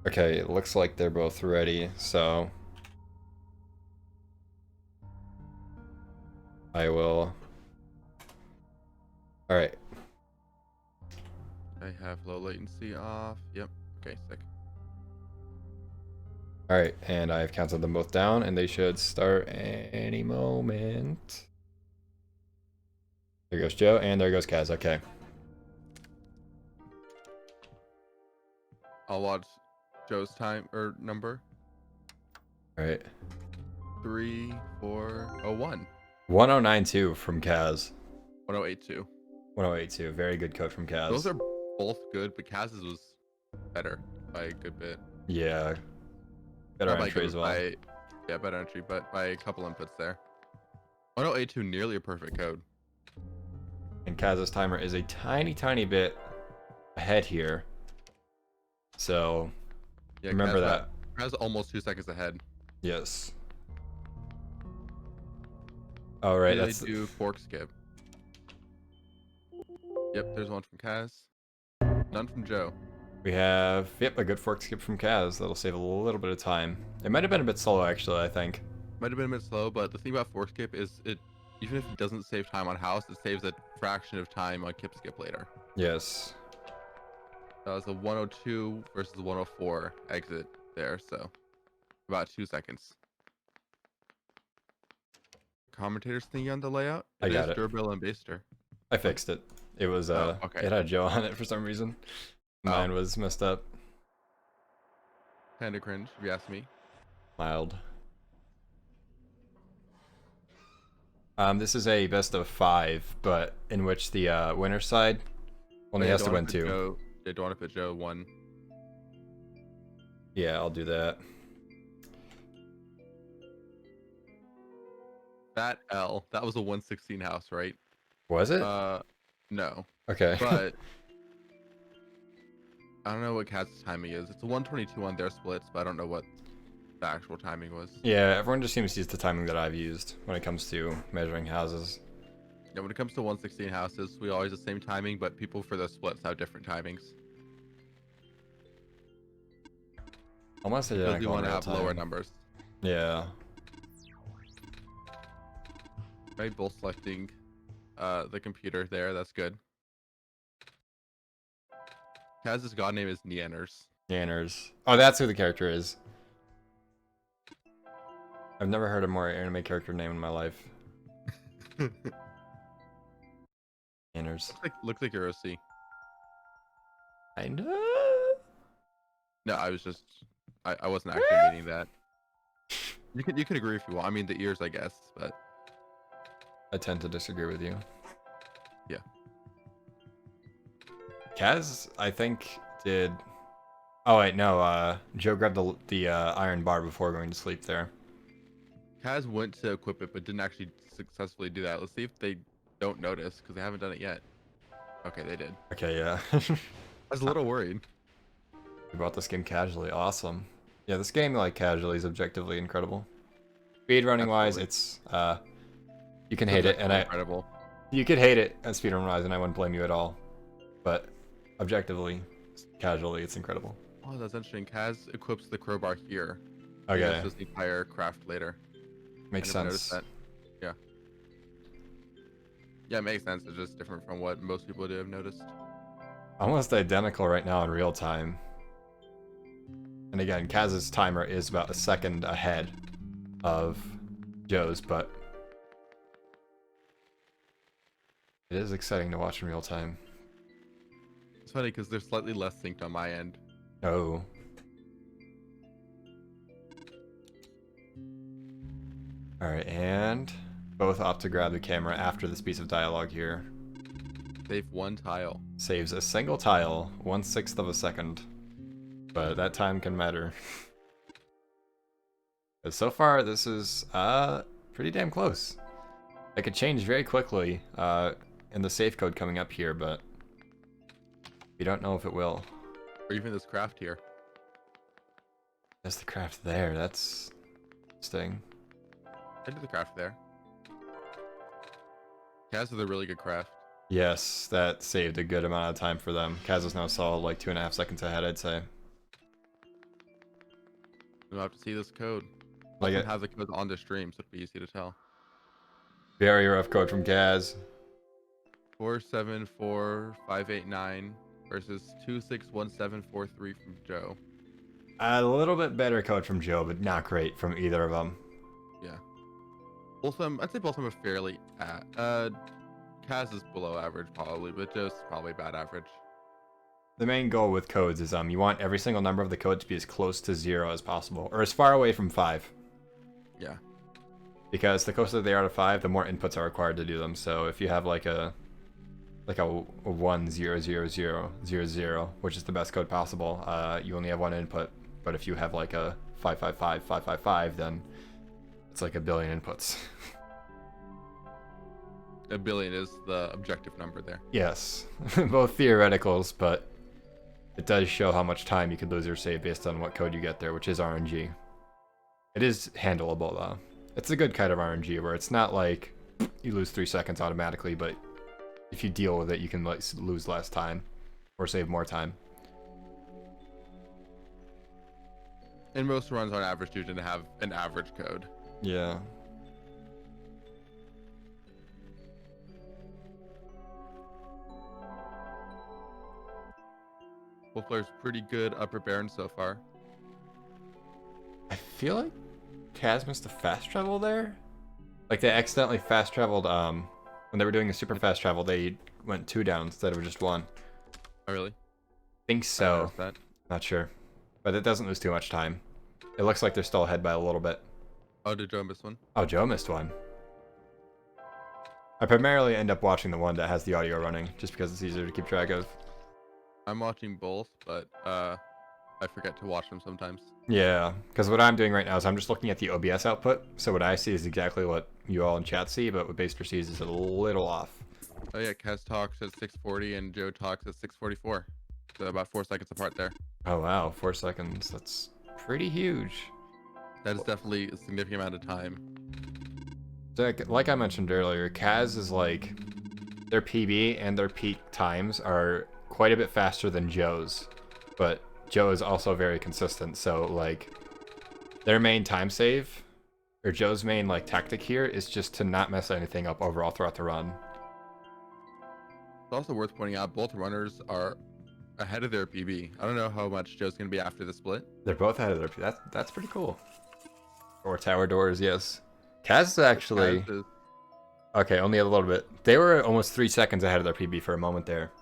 Okay, it looks like they're both ready, so I will. All right. I have low latency off. Yep. Okay, sick. All right, and I've counted them both down, and they should start any moment. There goes Joe, and there goes Kaz. Okay. I'll watch Joe's time or number. All right. 3401. 1092 from Kaz. 1082. 1082. Very good code from Those Kaz. are both good, but Kaz's was better by a good bit. Yeah. Better Not by entry good, as well. by yeah, better entry, but by a couple inputs there. 1082 nearly a perfect code. And Kaz's timer is a tiny bit ahead here. So Yeah, remember that. Kaz almost 2 seconds ahead. Yes. All right, They that's do fork skip. Yep, there's one from Kaz. None from Joe. we have a good fork skip from Kaz. That'll save a little bit of time. It might have been a bit slow actually, I think. Might have been a bit slow, but the thing about fork skip is it, even if it doesn't save time on house, it saves a fraction of time on kip skip later. Yes. That was a 102 versus 104 exit there, so about 2 seconds. Commentators thingy on the layout. I got it. Durbill and Baster. I fixed it. It was Okay. it had Joe on it for some reason. Mine was messed up. Kinda cringe, if you ask me. Mild. This is a best of 5, but in which the winner side only has to win 2. They don't want to put Joe 1. Yeah, I'll do that. That was a 116 house, right? Was it? No. Okay. But I don't know what Kaz's timing is. It's a 122 on their splits, but I don't know what the actual timing was. Yeah, everyone just seems to use the timing that I've used when it comes to measuring houses. Yeah, when it comes to 116 houses, we always the same timing, but people for the splits have different timings. Almost Because identical you want in to real have time. lower numbers. Yeah. Right, both selecting the computer there. That's good. Kaz's god name is Neanners. Neanners. Oh, that's who the character is. I've never heard a more anime character name in my life. Neanners. Looks like you're OC. Kinda? No, I wasn't actually meaning that. You can agree if you want. I mean the ears, I guess, but I tend to disagree with you. yeah. Kaz, I think, did... Oh, wait, no, Joe grabbed the iron bar before going to sleep there. Kaz went to equip it, but didn't actually successfully do that. Let's see if they don't notice, because they haven't done it yet. Okay, they did. Okay, yeah. I was a little worried. We bought this game casually. Awesome. Yeah, this game, like, casually is objectively incredible. Speedrunning-wise, it's, you can hate it, and incredible. You could hate it at speedrun-wise, and I wouldn't blame you at all. But, objectively, casually, it's incredible. Oh, that's interesting. Kaz equips the crowbar here. Okay. This is the entire craft later. Makes sense. That. Yeah. Yeah, it makes sense. It's just different from what most people do have noticed. Almost identical right now in real time. And again, Kaz's timer is about a second ahead of Joe's, but it is exciting to watch in real time. It's funny because they're slightly less synced on my end. Oh. Alright, and both opt to grab the camera after this piece of dialogue here. Save one tile. Saves a single tile, 1/6 of a second. But that time can matter. So far, this is pretty damn close. It could change very quickly in the safe code coming up here, but we don't know if it will. Or even this craft here. There's the craft there. That's interesting. I did the craft there. Kaz with a really good craft. Yes, that saved a good amount of time for them. Kaz is now solid like 2.5 seconds ahead, I'd say. We'll have to see this code. Like Also it. has the code on the stream, so it'll be easy to tell. Very rough code from Kaz. 474589 versus 261743 from Joe. A little bit better code from Joe, but not great from either of them. Yeah. Both of them, I'd say both of them are fairly Kaz is below average probably, but Joe's probably about average. The main goal with codes is you want every single number of the code to be as close to 0 as possible, or as far away from 5. Yeah. Because the closer they are to 5, the more inputs are required to do them. So if you have like a 1000000, which is the best code possible, you only have one input. But if you have like a 555555, then it's like a billion inputs. A billion is the objective number there. Yes, both theoreticals, but it does show how much time you could lose or save based on what code you get there, which is RNG. It is handleable though. It's a good kind of RNG where it's not like you lose 3 seconds automatically, but if you deal with it, you can lose less time or save more time. And most runs on average do tend to have an average code. Yeah. Both players pretty good upper Baron so far. I feel like Kaz missed a fast travel there. Like they accidentally fast traveled, when they were doing a super fast travel, they went 2 down instead of just 1. Oh, really? Think I so. noticed that. Not sure. But it doesn't lose too much time. It looks like they're still ahead by a little bit. Oh, did Joe miss one? Oh, Joe missed one. I primarily end up watching the one that has the audio running, just because it's easier to keep track of. I'm watching both, but I forget to watch them sometimes. Yeah, because what I'm doing right now is I'm just looking at the OBS output, so what I see is exactly what you all in chat see, but what Baster sees is a little off. Oh yeah, Kaz talks at 640 and Joe talks at 644. So about 4 seconds apart there. Oh wow, 4 seconds. That's pretty huge. That is definitely a significant amount of time. Like I mentioned earlier, Kaz is like, their PB and their peak times are quite a bit faster than Joe's, but Joe is also very consistent, so like, their main time save, or Joe's main like tactic here is just to not mess anything up overall throughout the run. It's also worth pointing out both runners are ahead of their PB. I don't know how much Joe's going to be after the split. They're both ahead of their PB. That's pretty cool. Or tower doors, yes. Kaz is actually... Kaz is, Okay, only a little bit. They were almost 3 seconds ahead of their PB for a moment there.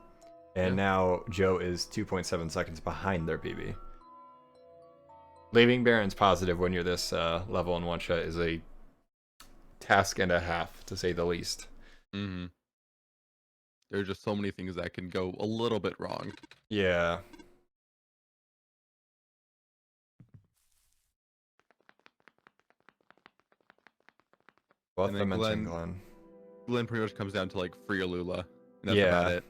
And Yeah. now Joe is 2.7 seconds behind their PB. Leaving Baron's positive when you're this level in OneShot is a task and a half, to say the least. mm-hmm. There are just so many things that can go a little bit wrong. Yeah. Both And of then them mentioned Glenn. Glenn pretty much comes down to like free Alula. And that's Yeah. about it.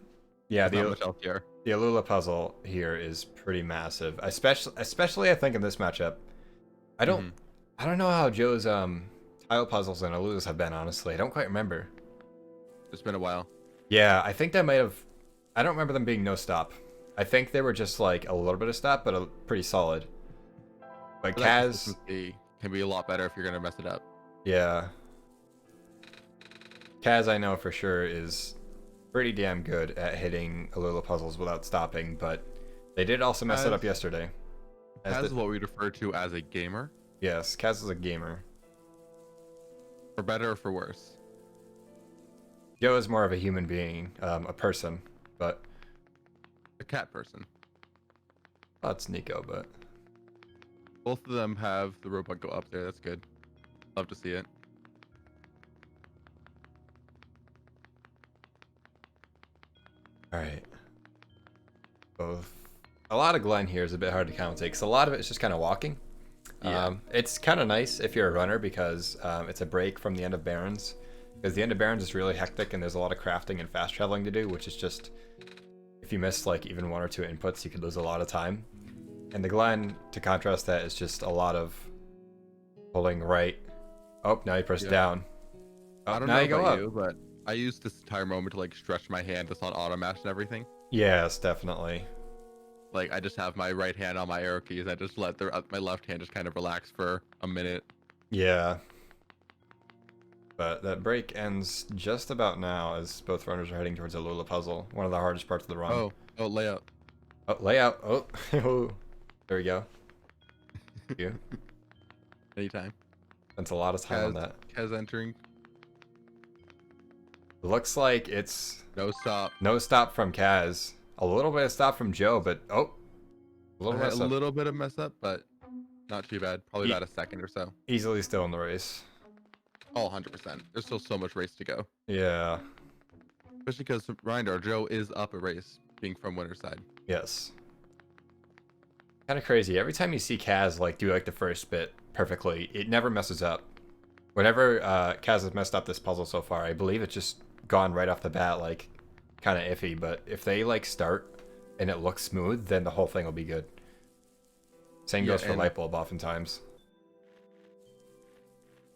Yeah, There's not much else here. the Alula puzzle here is pretty massive, especially I think in this matchup. I don't know how Joe's tile puzzles and Alula's have been, honestly. I don't quite remember. It's been a while. Yeah, I think that might have... I don't remember them being no stop. I think they were just like a little bit of stop, but pretty solid. But But that Kaz... consistency can be a lot better if you're going to mess it up. Yeah. Kaz, I know for sure, is pretty damn good at hitting Alula puzzles without stopping, but they did also mess it up yesterday. Kaz is what we refer to as a gamer. Yes, Kaz is a gamer. For better or for worse. Joe is more of a human being, a person, but... A cat person. Well, that's Nico, but... Both of them have the robot go up there. That's good. Love to see it. Alright. Both. A lot of Glenn here is a bit hard to commentate, because a lot of it is just kind of walking. Yeah. It's kind of nice if you're a runner, because it's a break from the end of Barons. Because the end of Barons is really hectic, and there's a lot of crafting and fast traveling to do, which is just... If you miss like even 1 or 2 inputs, you could lose a lot of time. And the Glenn, to contrast that, is just a lot of pulling right. Oh, now you press down. Oh, I don't now know you go about up. you, but I used this entire moment to like stretch my hand just on auto mash and everything. Yes, definitely. Like I just have my right hand on my arrow keys. I just let my left hand just kind of relax for a minute. Yeah. But that break ends just about now as both runners are heading towards a Lula puzzle, one of the hardest parts of the run. Oh, layout. Oh, layout. Oh, there we go. Thank you. Anytime. Spent a lot of time on that. Kaz entering. Looks like it's No stop. no stop from Kaz. A little bit of stop from Joe, but a little bit of mess up, but not too bad. Probably about a second or so. Easily still in the race. Oh, 100%. There's still so much race to go. Yeah. Especially because reminder, Joe is up a race, being from winner's side. Yes. Kind of crazy. Every time you see Kaz like do like the first bit perfectly, it never messes up. Whenever Kaz has messed up this puzzle so far, I believe it's just gone right off the bat like kind of iffy. But if they like start and it looks smooth, then the whole thing will be good. Same goes for light bulb oftentimes.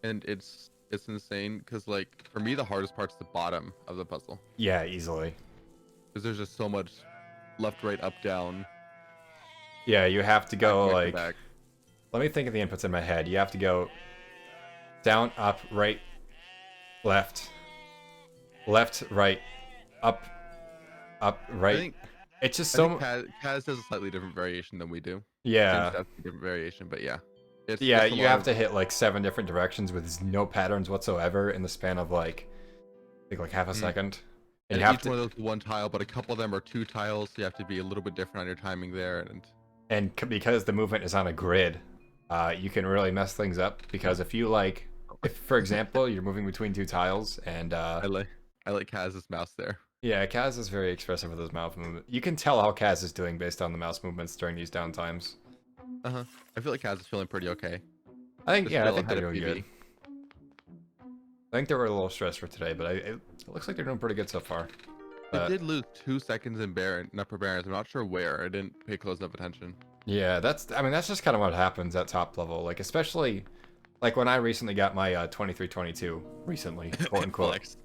And it's insane because like for me the hardest part's the bottom of the puzzle. Yeah, easily. Because there's just so much left, right, up, down. Yeah, you have to go like. Back. Let me think of the inputs in my head. You have to go down, up, right, left, left, right, up, right. It's just so. Kaz does a slightly different variation than we do. Yeah. Different variation, but yeah. Yeah, you have to hit like 7 different directions with no patterns whatsoever in the span of like, I think like half a second. And you have each one of those is one tile, but a couple of them are 2 tiles, so you have to be a little bit different on your timing there. And because the movement is on a grid, you can really mess things up. Because if you like, if for example you're moving between 2 tiles and I like Kaz's mouse there. Yeah, Kaz is very expressive with his mouse movement. You can tell how Kaz is doing based on the mouse movements during these downtimes. I feel like Kaz is feeling pretty okay. I think they're doing good. I think they were a little stressed for today, but it looks like they're doing pretty good so far. They did lose 2 seconds in Upper Barons. I'm not sure where. I didn't pay close enough attention. Yeah, that's just kind of what happens at top level. Like especially, like when I recently got my 2322 recently, quote unquote.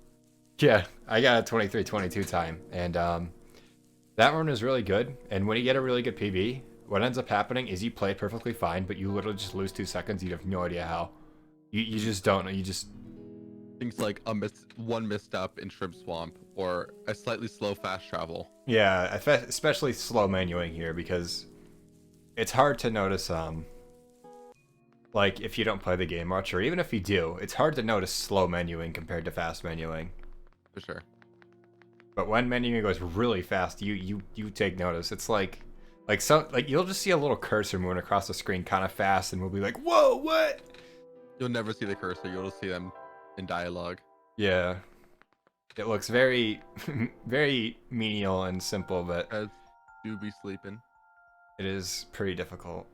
Yeah, I got a 2322 time, and that run is really good. And when you get a really good PB, what ends up happening is you play perfectly fine, but you literally just lose 2 seconds. You have no idea how. You just don't know. You just things like one misstep in Shrimp Swamp or a slightly slow fast travel. Yeah, especially slow menuing here because it's hard to notice. Like if you don't play the game much, or even if you do, it's hard to notice slow menuing compared to fast menuing. For sure. But when menuing goes really fast, you take notice. It's like you'll just see a little cursor moving across the screen kind of fast, and we'll be like, "Whoa, what?" You'll never see the cursor. You'll just see them in dialogue. Yeah, it looks very, very menial and simple, but As do be sleeping. It is pretty difficult.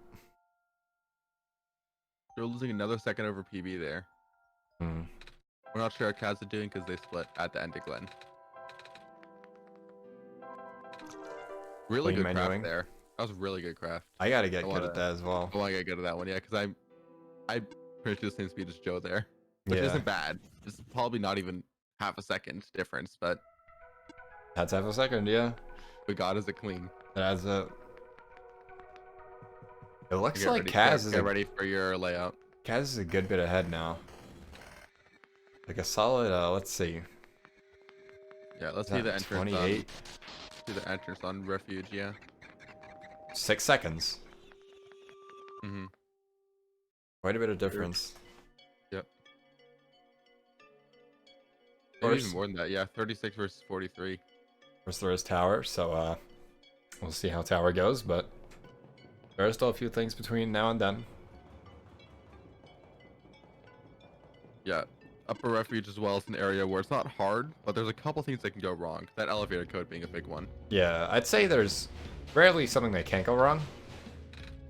They're losing another second over PB there. We're not sure how Kaz is doing because they split at the end of Glen. Really good craft there. That was really good craft. I gotta get good at that as well. I want to get good at that one, yeah, because I pretty much the same speed as Joe there, which isn't bad. It's probably not even half a second difference, but that's half a second, yeah. But God, is it clean? It adds up. It looks like Kaz is ready for your layout. Kaz is a good bit ahead now. Like a solid, let's see. Yeah, let's see the entrance. 28. See the entrance on Refuge, yeah. 6 seconds. Quite a bit of difference. Yep. Maybe even more than that, yeah. 36 versus 43. First there is Tower, so we'll see how Tower goes, but there are still a few things between now and then. Yeah. Upper Refuge as well is an area where it's not hard, but there's a couple things that can go wrong. That elevator code being a big one. Yeah, I'd say there's rarely something that can't go wrong.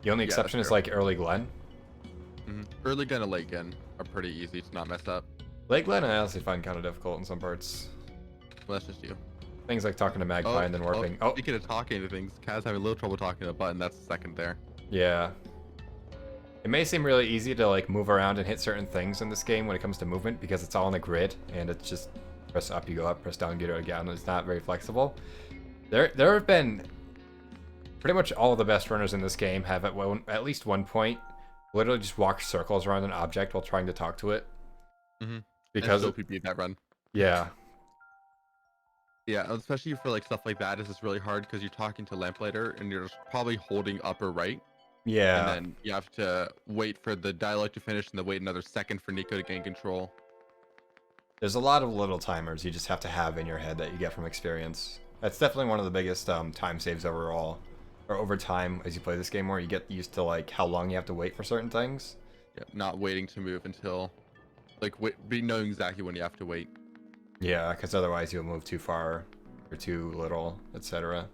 The only exception is like early Glen. Early Glen and late Glen are pretty easy to not mess up. Late Glen I honestly find kind of difficult in some parts. Well, that's just you. Things like talking to Magpie and then warping. Speaking of talking to things, Kaz having a little trouble talking to a button. That's the second there. Yeah. It may seem really easy to like move around and hit certain things in this game when it comes to movement because it's all on a grid and it's just press up, you go up, press down, get it again. It's not very flexible. There have been Pretty much all the best runners in this game have at least one point literally just walk circles around an object while trying to talk to it. And Because still PB that run. yeah. Yeah, especially for like stuff like that, is just really hard because you're talking to Lamplighter and you're just probably holding upper right, and Yeah. then you have to wait for the dialogue to finish and then wait another second for Nico to gain control. There's a lot of little timers you just have to have in your head that you get from experience. That's definitely one of the biggest time saves overall. Or over time as you play this game more, you get used to like how long you have to wait for certain things. Yeah, not waiting to move until like knowing exactly when you have to wait. Yeah, because otherwise you'll move too far or too little, etc.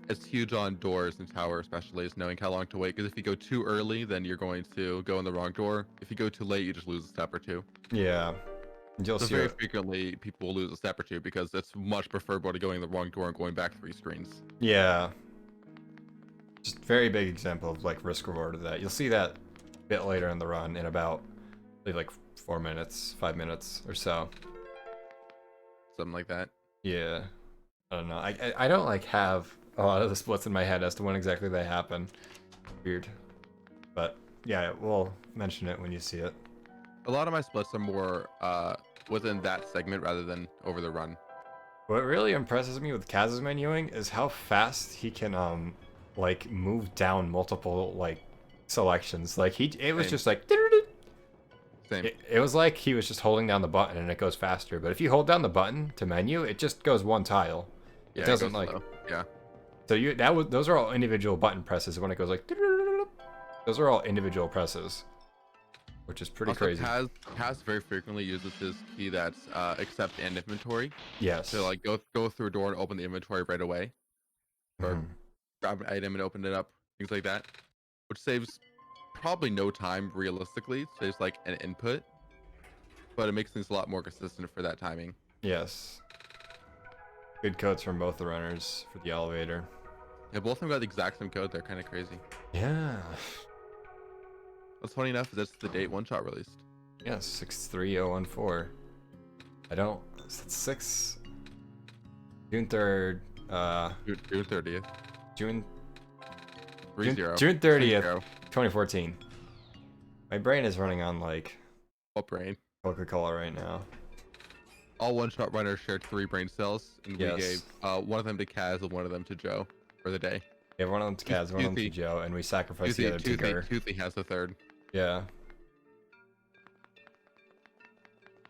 It's huge on doors and tower, especially, is knowing how long to wait. Because if you go too early, then you're going to go in the wrong door. If you go too late, you just lose a step or two. Yeah. You'll So see very frequently, people will lose a step or two because it's much preferable to going in the wrong door and going back 3 screens. Yeah. Just very big example of like risk reward of that. You'll see that a bit later in the run in about like 4 minutes, 5 minutes or so. Something like that. Yeah. I don't know. I don't like have a lot of the splits in my head as to when exactly they happen. Weird. But yeah, we'll mention it when you see it. A lot of my splits are more within that segment rather than over the run. What really impresses me with Kaz's menuing is how fast he can like move down multiple like selections. Like it was Same. just like Same. it was like he was just holding down the button and it goes faster. But if you hold down the button to menu, it just goes one tile. Yeah, It doesn't goes like slow. Yeah. so those are all individual button presses when it goes like those are all individual presses, which is pretty Also, crazy. Kaz very frequently uses his key that's accept and inventory. Yes. So like go through a door and open the inventory right away, or grab an item and open it up, things like that, which saves probably no time realistically. Saves like an input, but it makes things a lot more consistent for that timing. Yes. Good codes from both the runners for the elevator. Yeah, both of them got the exact same code. They're kind of crazy. Yeah. What's funny enough is that's the date OneShot released. Yeah, 63014. I don't. It's 6. June 3rd. June 30th. June 3-0. June 30th, 3-0. 2014. My brain is running on like What brain? Coca-Cola right now. All OneShot runners shared 3 brain cells, and we gave one of them to Kaz and one of them to Joe for the day. Yeah, one of them to Kaz, one of them to Joe, and we sacrificed the other to her. Toothy has the third. Yeah.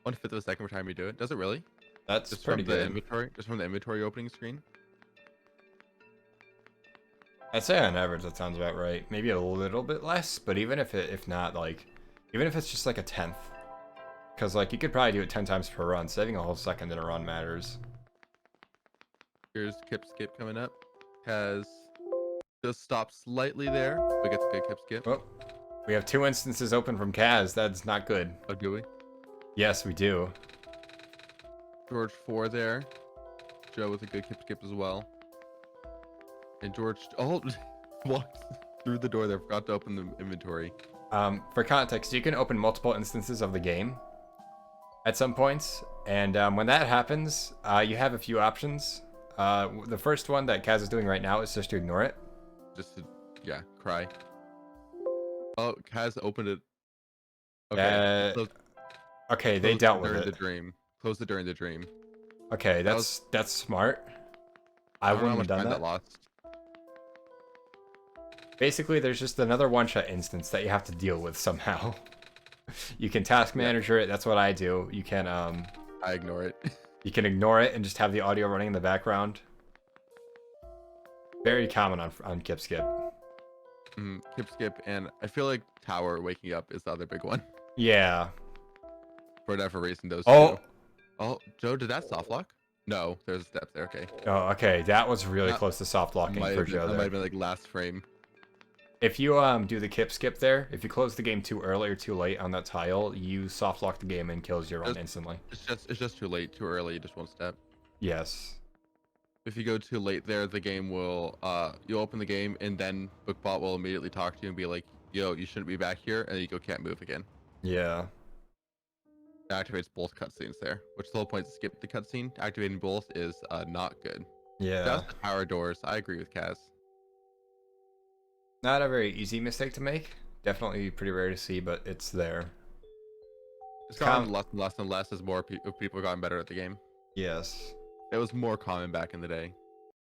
1/5 of a second per time you do it. Does it really? That's Just pretty from the good. inventory. Just from the inventory opening screen. I'd say on average that sounds about right. Maybe a little bit less, but even if it's just like a 1/10. Because like you could probably do it 10 times per run. Saving a whole second in a run matters. Here's Kip Skip coming up. Kaz just stopped slightly there. We get the good Kip Skip. Oh, we have 2 instances open from Kaz. That's not good. Oh, do we? Yes, we do. George 4 there. Joe with a good Kip Skip as well. And George walked through the door there. Forgot to open the inventory. For context, you can open multiple instances of the game at some points, and when that happens, you have a few options. The first one that Kaz is doing right now is just to ignore it. Just to, yeah, cry. Oh, Kaz opened it. Okay. Okay, they dealt with during it. The dream. Closed it during the dream. Okay, that's smart. I wouldn't have done that. Lost. Basically, there's just another one-shot instance that you have to deal with somehow. You can task manager it. That's what I do. You can I ignore it. You can ignore it and just have the audio running in the background. Very common on Kip Skip. Kip Skip, and I feel like Tower waking up is the other big one. Yeah. For whatever reason, those two. Oh, Joe, did that soft lock? No, there's a step there. Okay. Oh, okay. That was really close to soft locking for Joe. That might have been like last frame. If you do the Kip Skip there, if you close the game too early or too late on that tile, you soft lock the game and kills your run instantly. It's just too late, too early, just one step. Yes. If you go too late there, the game will you'll open the game and then BookBot will immediately talk to you and be like, yo, you shouldn't be back here, and then you go can't move again. Yeah. It activates both cutscenes there, which the whole point is to skip the cutscene. Activating both is not good. Yeah. That's the tower doors. I agree with Kaz. Not a very easy mistake to make. Definitely pretty rare to see, but it's there. It's gotten less and less and less as more people have gotten better at the game. Yes. It was more common back in the day.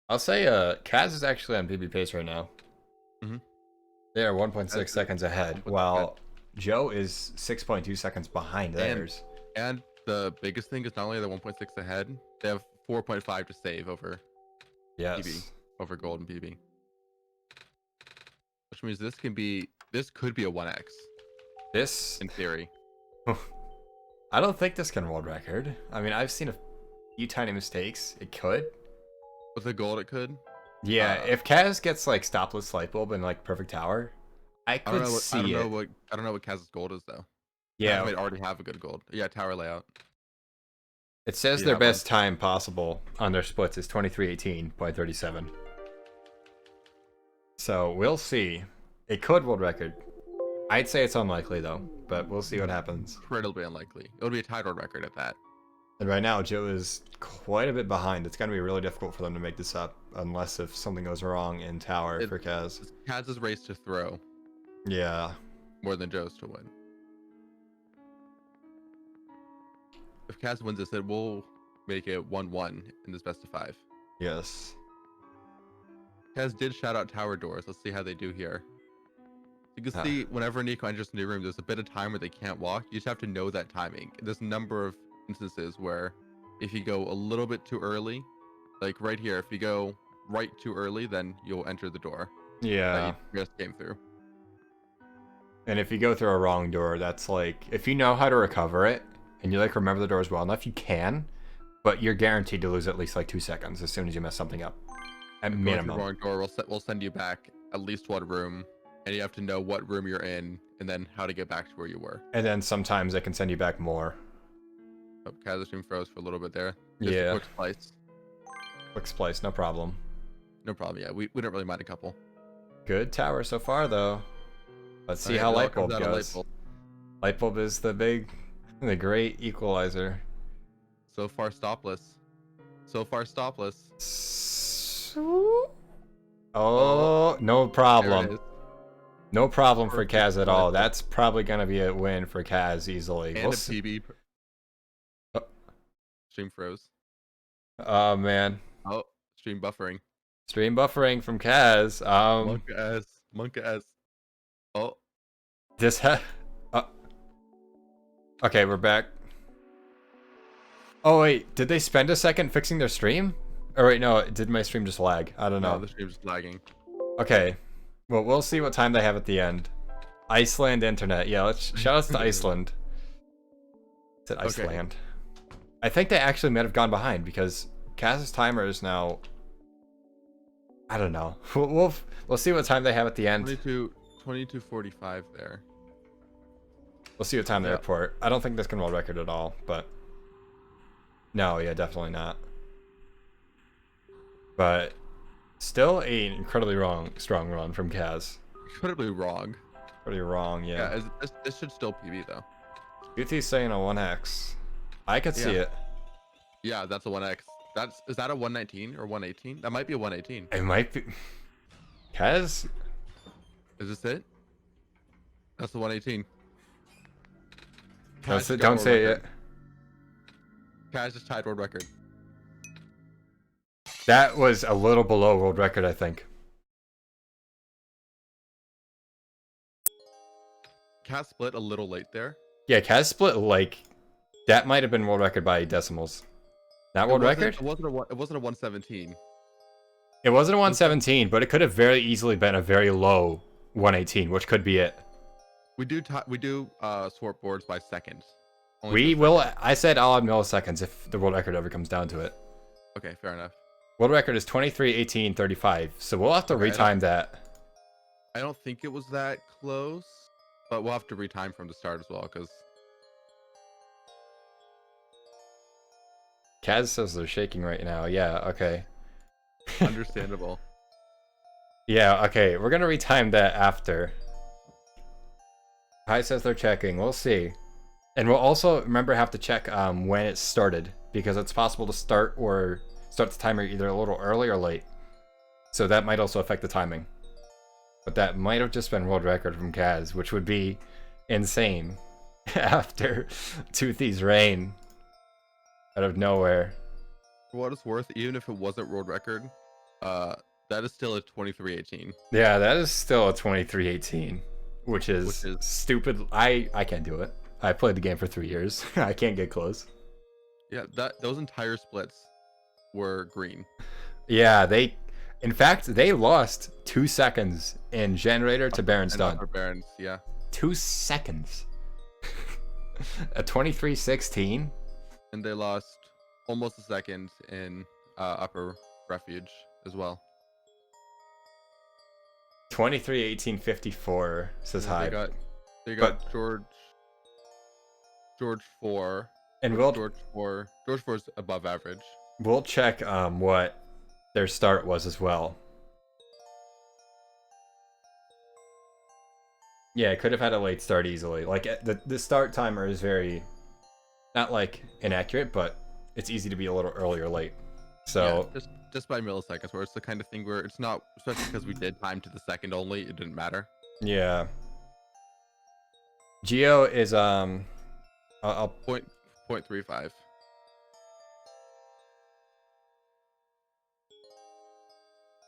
I'll say Kaz is actually on PB pace right now. Mm-hmm. They are 1.6 seconds ahead, while Joe is 6.2 seconds behind theirs. And the biggest thing is not only are they 1.6 ahead, they have 4.5 to save over PB, over gold and PB. Which means this could be a 1x. This, in theory. I don't think this can world record. I mean, I've seen a few tiny mistakes. It could. With the gold, it could. Yeah, if Kaz gets like stopless light bulb and like perfect tower, I could see it. I don't know what Kaz's gold is though. Yeah, they already have a good gold. Yeah, tower layout. It says their best time possible on their splits is 23:18.37. So we'll see. It could world record. I'd say it's unlikely though, but we'll see what happens. Incredibly unlikely. It'll be a tied world record at that. And right now, Joe is quite a bit behind. It's going to be really difficult for them to make this up, unless if something goes wrong in tower for Kaz. It's Kaz's race to throw. Yeah. More than Joe's to win. If Kaz wins this, it will make it 1-1 in this best of 5. Yes. Kaz did shout out tower doors. Let's see how they do here. You can see whenever Nico enters a new room, there's a bit of time where they can't walk. You just have to know that timing. There's a number of instances where if you go a little bit too early, like right here, if you go right too early, then you'll enter the door. Yeah. You just came through. And if you go through a wrong door, that's like, if you know how to recover it, and you like remember the doors well enough, you can, but you're guaranteed to lose at least like 2 seconds as soon as you mess something up. At minimum. The wrong door, we'll send you back at least one room, and you have to know what room you're in, and then how to get back to where you were. And then sometimes they can send you back more. Oh, Kaz's stream froze for a little bit there. Just a quick splice. Quick splice, no problem. No problem, yeah. We don't really mind a couple. Good tower so far, though. Let's see how light bulb goes. Light bulb is the great equalizer. So far stopless. Oh, no problem. No problem for Kaz at all. That's probably going to be a win for Kaz easily. And a PB. Stream froze. Oh, man. Oh, stream buffering. Stream buffering from Kaz. Monka S. Oh. Okay, we're back. Oh, wait. Did they spend a second fixing their stream? Or wait, no. Did my stream just lag? I don't know. No, the stream's lagging. Okay. Well, we'll see what time they have at the end. Iceland internet. Yeah, let's shout outs to Iceland. Is it Iceland? Okay. I think they actually might have gone behind because Kaz's timer is now. I don't know. We'll see what time they have at the end. 22:45 there. We'll see what time they report. I don't think this can world record at all, but no, yeah, definitely not. But still an incredibly strong run from Kaz. Incredibly wrong. Pretty wrong, yeah. Yeah, this should still PB though. UT's saying a 1x. I could see it. Yeah, that's a 1x. Is that a 119 or 118? That might be a 118. It might be. Kaz? Is this it? That's the 118. Don't say it yet. Kaz just tied world record. That was a little below world record, I think. Kaz split a little late there. Yeah, Kaz split like that might have been world record by decimals. Not world record? It wasn't a 117. It wasn't a 117, but it could have very easily been a very low 118, which could be it. We do swap boards by seconds. I said I'll add milliseconds if the world record ever comes down to it. Okay, fair enough. World record is 23:18:35, so we'll have to retime that. I don't think it was that close, but we'll have to retime from the start as well, because Kaz says they're shaking right now. Yeah, okay. Understandable. Yeah, okay. We're gonna retime that after. Hi says they're checking. We'll see. And we'll also have to check when it started, because it's possible to start the timer either a little early or late. So that might also affect the timing. But that might have just been world record from Kaz, which would be insane after Toothy's reign out of nowhere. For what it's worth, even if it wasn't world record, that is still a 23-18. Yeah, that is still a 23-18, which is stupid. I can't do it. I played the game for 3 years. I can't get close. Yeah, those entire splits were green. Yeah, in fact, they lost 2 seconds in Generator to Baron's Done. Baron's, yeah. 2 seconds. A 23-16? And they lost almost a second in Upper Refuge as well. 23-18-54 says Yeah, hi. They got George 4. And George 4 is above average. We'll check what their start was as well. Yeah, it could have had a late start easily. Like the start timer is very not like inaccurate, but it's easy to be a little early or late. So yeah, just by milliseconds, where it's the kind of thing where it's not, especially because we did time to the second only, it didn't matter. Yeah. Geo is I'll 0.35.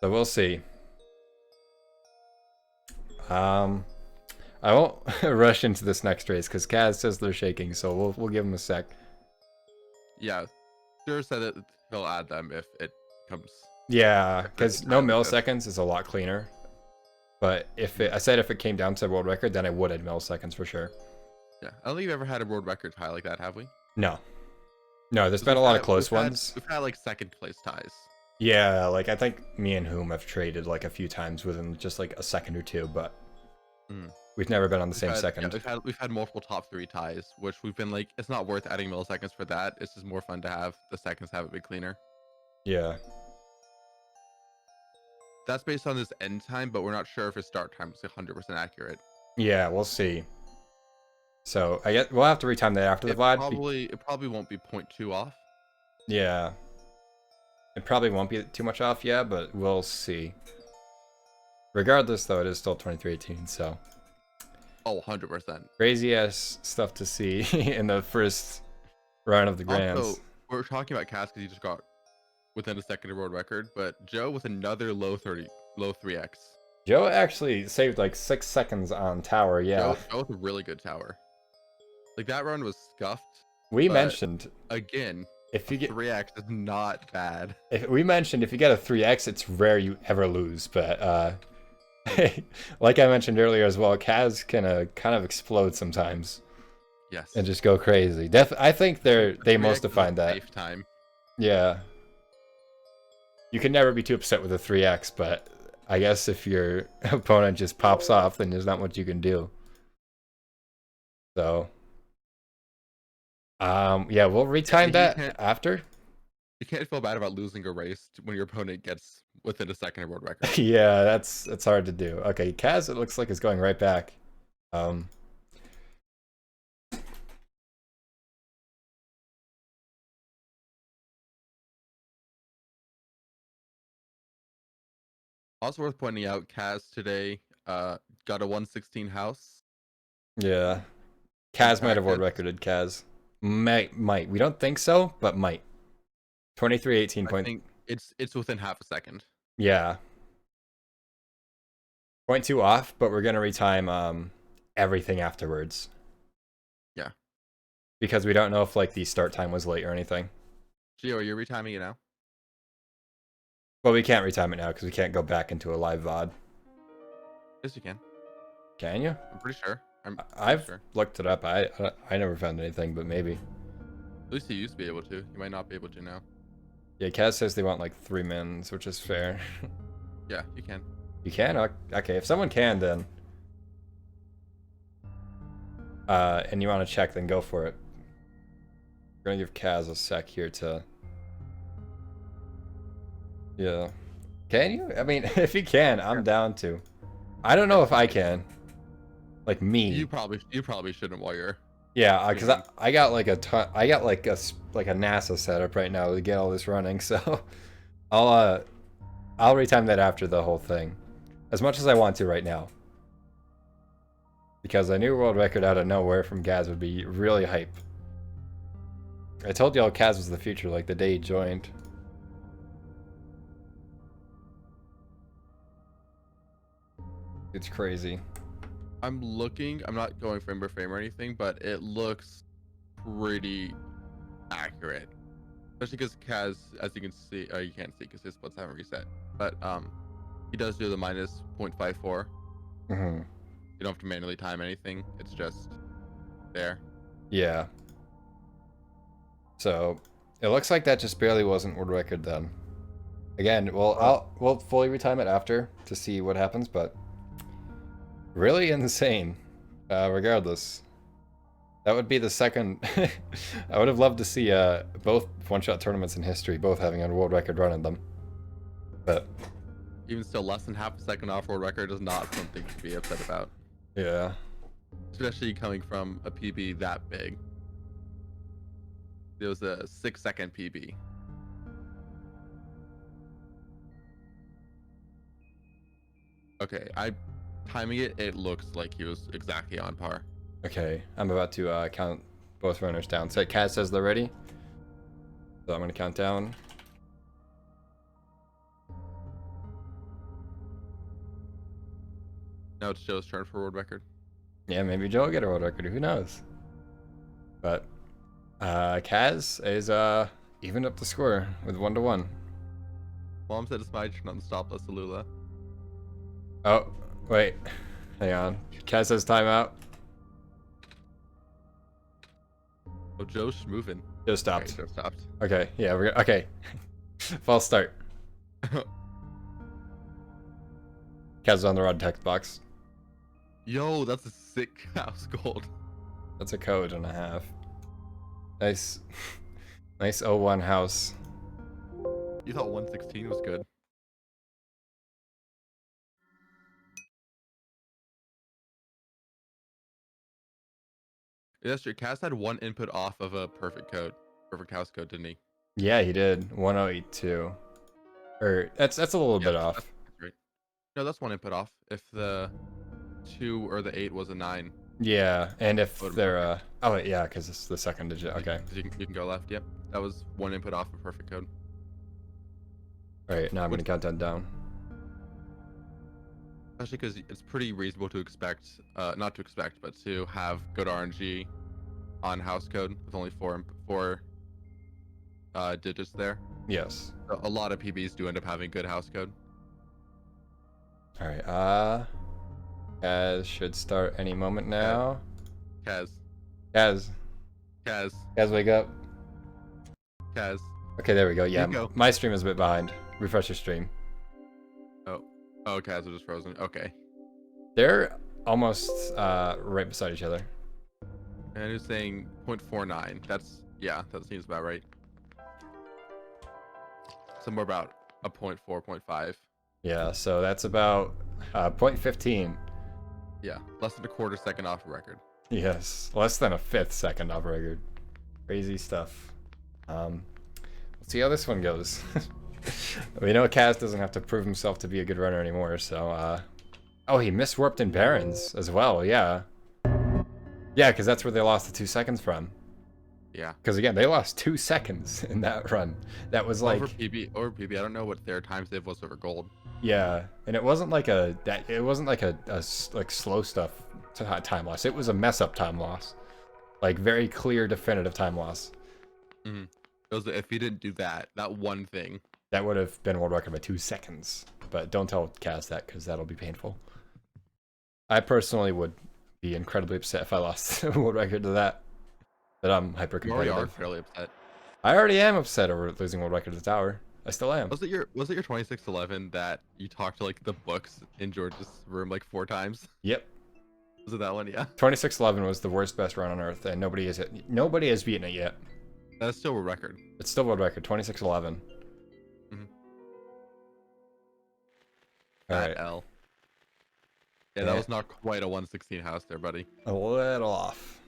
So we'll see. I won't rush into this next race because Kaz says they're shaking, so we'll give him a sec. Yeah, Sure said that he'll add them if it comes. Yeah, because no milliseconds is a lot cleaner. But if I said if it came down to world record, then I would add milliseconds for sure. Yeah, I don't think we've ever had a world record tie like that, have we? No. No, there's been a lot of close ones. We've had like second place ties. Yeah, like I think me and Whom have traded like a few times within just like a second or two, but we've never been on the same second. Yeah, we've had multiple top 3 ties, which we've been like, it's not worth adding milliseconds for that. It's just more fun to have the seconds have it be cleaner. Yeah. That's based on this end time, but we're not sure if his start time is 100% accurate. Yeah, we'll see. So I guess we'll have to retime that after the VOD. It probably won't be 0.2 off. Yeah. It probably won't be too much off, yeah, but we'll see. Regardless, though, it is still 23-18, so. Oh, 100%. Crazy ass stuff to see in the first round of the Grands. Also, we're talking about Cass because he just got within a second of world record, but Joe with another low 3x. Joe actually saved like 6 seconds on tower, yeah. Joe with a really good tower. Like that run was scuffed. We mentioned again, if you get 3x is not bad. We mentioned if you get a 3x, it's rare you ever lose, but like I mentioned earlier as well, Kaz can kind of explode sometimes. Yes. And just go crazy. I think they most defined that. Safe time. Yeah. You can never be too upset with a 3x, but I guess if your opponent just pops off, then there's not much you can do. So, yeah, we'll retime that after. You can't feel bad about losing a race when your opponent gets within a second of world record. Yeah, that's hard to do. Okay, Kaz, it looks like is going right back. Also worth pointing out, Kaz today got a 116 house. Yeah. Kaz might have world recorded Kaz. Might. We don't think so, but might. 23-18 point. I think it's within half a second. Yeah. 0.2 off, but we're gonna retime everything afterwards. Yeah. Because we don't know if like the start time was late or anything. Gio, are you retiming it now? Well, we can't retime it now because we can't go back into a live VOD. Yes, you can. Can you? I'm pretty sure. I've looked it up. I never found anything, but maybe. At least you used to be able to. You might not be able to now. Yeah, Kaz says they want like 3 mins, which is fair. Yeah, you can. You can? Okay, if someone can, then. And you want to check, then go for it. We're gonna give Kaz a sec here to. Yeah. Can you? I mean, if you can, I'm down to. I don't know if I can. Like me. You probably shouldn't while you're. Yeah, because I got like a ton. I got like a NASA setup right now to get all this running. So, I'll retime that after the whole thing. As much as I want to right now. Because I knew world record out of nowhere from Kaz would be really hype. I told y'all Kaz was the future like the day he joined. It's crazy. I'm looking. I'm not going frame by frame or anything, but it looks pretty accurate. Especially because Kaz, as you can see, you can't see because his splits haven't reset. But he does do the minus 0.54. Mm-hmm. You don't have to manually time anything. It's just there. Yeah. So it looks like that just barely wasn't world record then. Again, we'll fully retime it after to see what happens, but really insane. Regardless, that would be the second. I would have loved to see both one-shot tournaments in history both having a world record run in them. But even still, less than half a second off world record is not something to be upset about. Yeah. Especially coming from a PB that big. It was a 6-second PB. Okay, timing it. It looks like he was exactly on par. Okay, I'm about to count both runners down. So Kaz says they're ready. So I'm gonna count down. Now it's Joe's turn for world record. Yeah, maybe Joe will get a world record. Who knows? But Kaz is evened up the score with 1-1. Mom said it's my turn on the stop list, Alula. Oh, wait. Hang on. Kaz says timeout. Oh, Joe's moving. Joe stopped. Okay, Joe stopped. Okay, yeah, okay. False start. Kaz is on the rod text box. Yo, that's a sick house gold. That's a code and a half. Nice. Nice 01 house. You thought 116 was good. That's true. Cass had one input off of a perfect house code, didn't he? Yeah, he did. 1082. Or that's a little bit off. That's right. No, that's one input off. If the 2 or the 8 was a 9. Yeah, and if they're oh yeah, because it's the second digit. Okay. You can go left. Yep, that was one input off of perfect code. All right, now I'm gonna count that down. Especially because it's pretty reasonable to expect, not to expect, but to have good RNG on house code with only four digits there. Yes. A lot of PBs do end up having good house code. All right. Kaz should start any moment now. Kaz, wake up. Kaz. Okay, there we go. Yeah, go. my stream is a bit behind. Refresh your stream. Oh, Kaz are just frozen. Okay. They're almost right beside each other. And who's saying 0.49? That seems about right. Somewhere about a 0.4, 0.5. Yeah, so that's about 0.15. Yeah, less than a quarter second off record. Yes, less than a fifth second off record. Crazy stuff. Let's see how this one goes. We know Kaz doesn't have to prove himself to be a good runner anymore, so oh, he miswarped in Barons as well. Yeah, because that's where they lost the 2 seconds from. Yeah, because again, they lost 2 seconds in that run. That was like over PB. I don't know what their time save was over gold. Yeah, and it wasn't like a slow stuff time loss. It was a mess up time loss, like very clear, definitive time loss. Mm-hmm. If he didn't do that one thing, that would have been world record by 2 seconds. But don't tell Kaz that, because that'll be painful. I personally would be incredibly upset if I lost the world record to that. But I'm hyper competitive. You already are fairly upset. I already am upset over losing world record to the tower. I still am. Was it your 2611 that you talked to like the books in George's room like 4 times? Yep. Was it that one? Yeah. 2611 was the worst best run on Earth, and nobody has beaten it yet. That's still a record. It's still world record. 2611. Mm-hmm. All right. L. Yeah, that was not quite a 116 house there, buddy. A little off.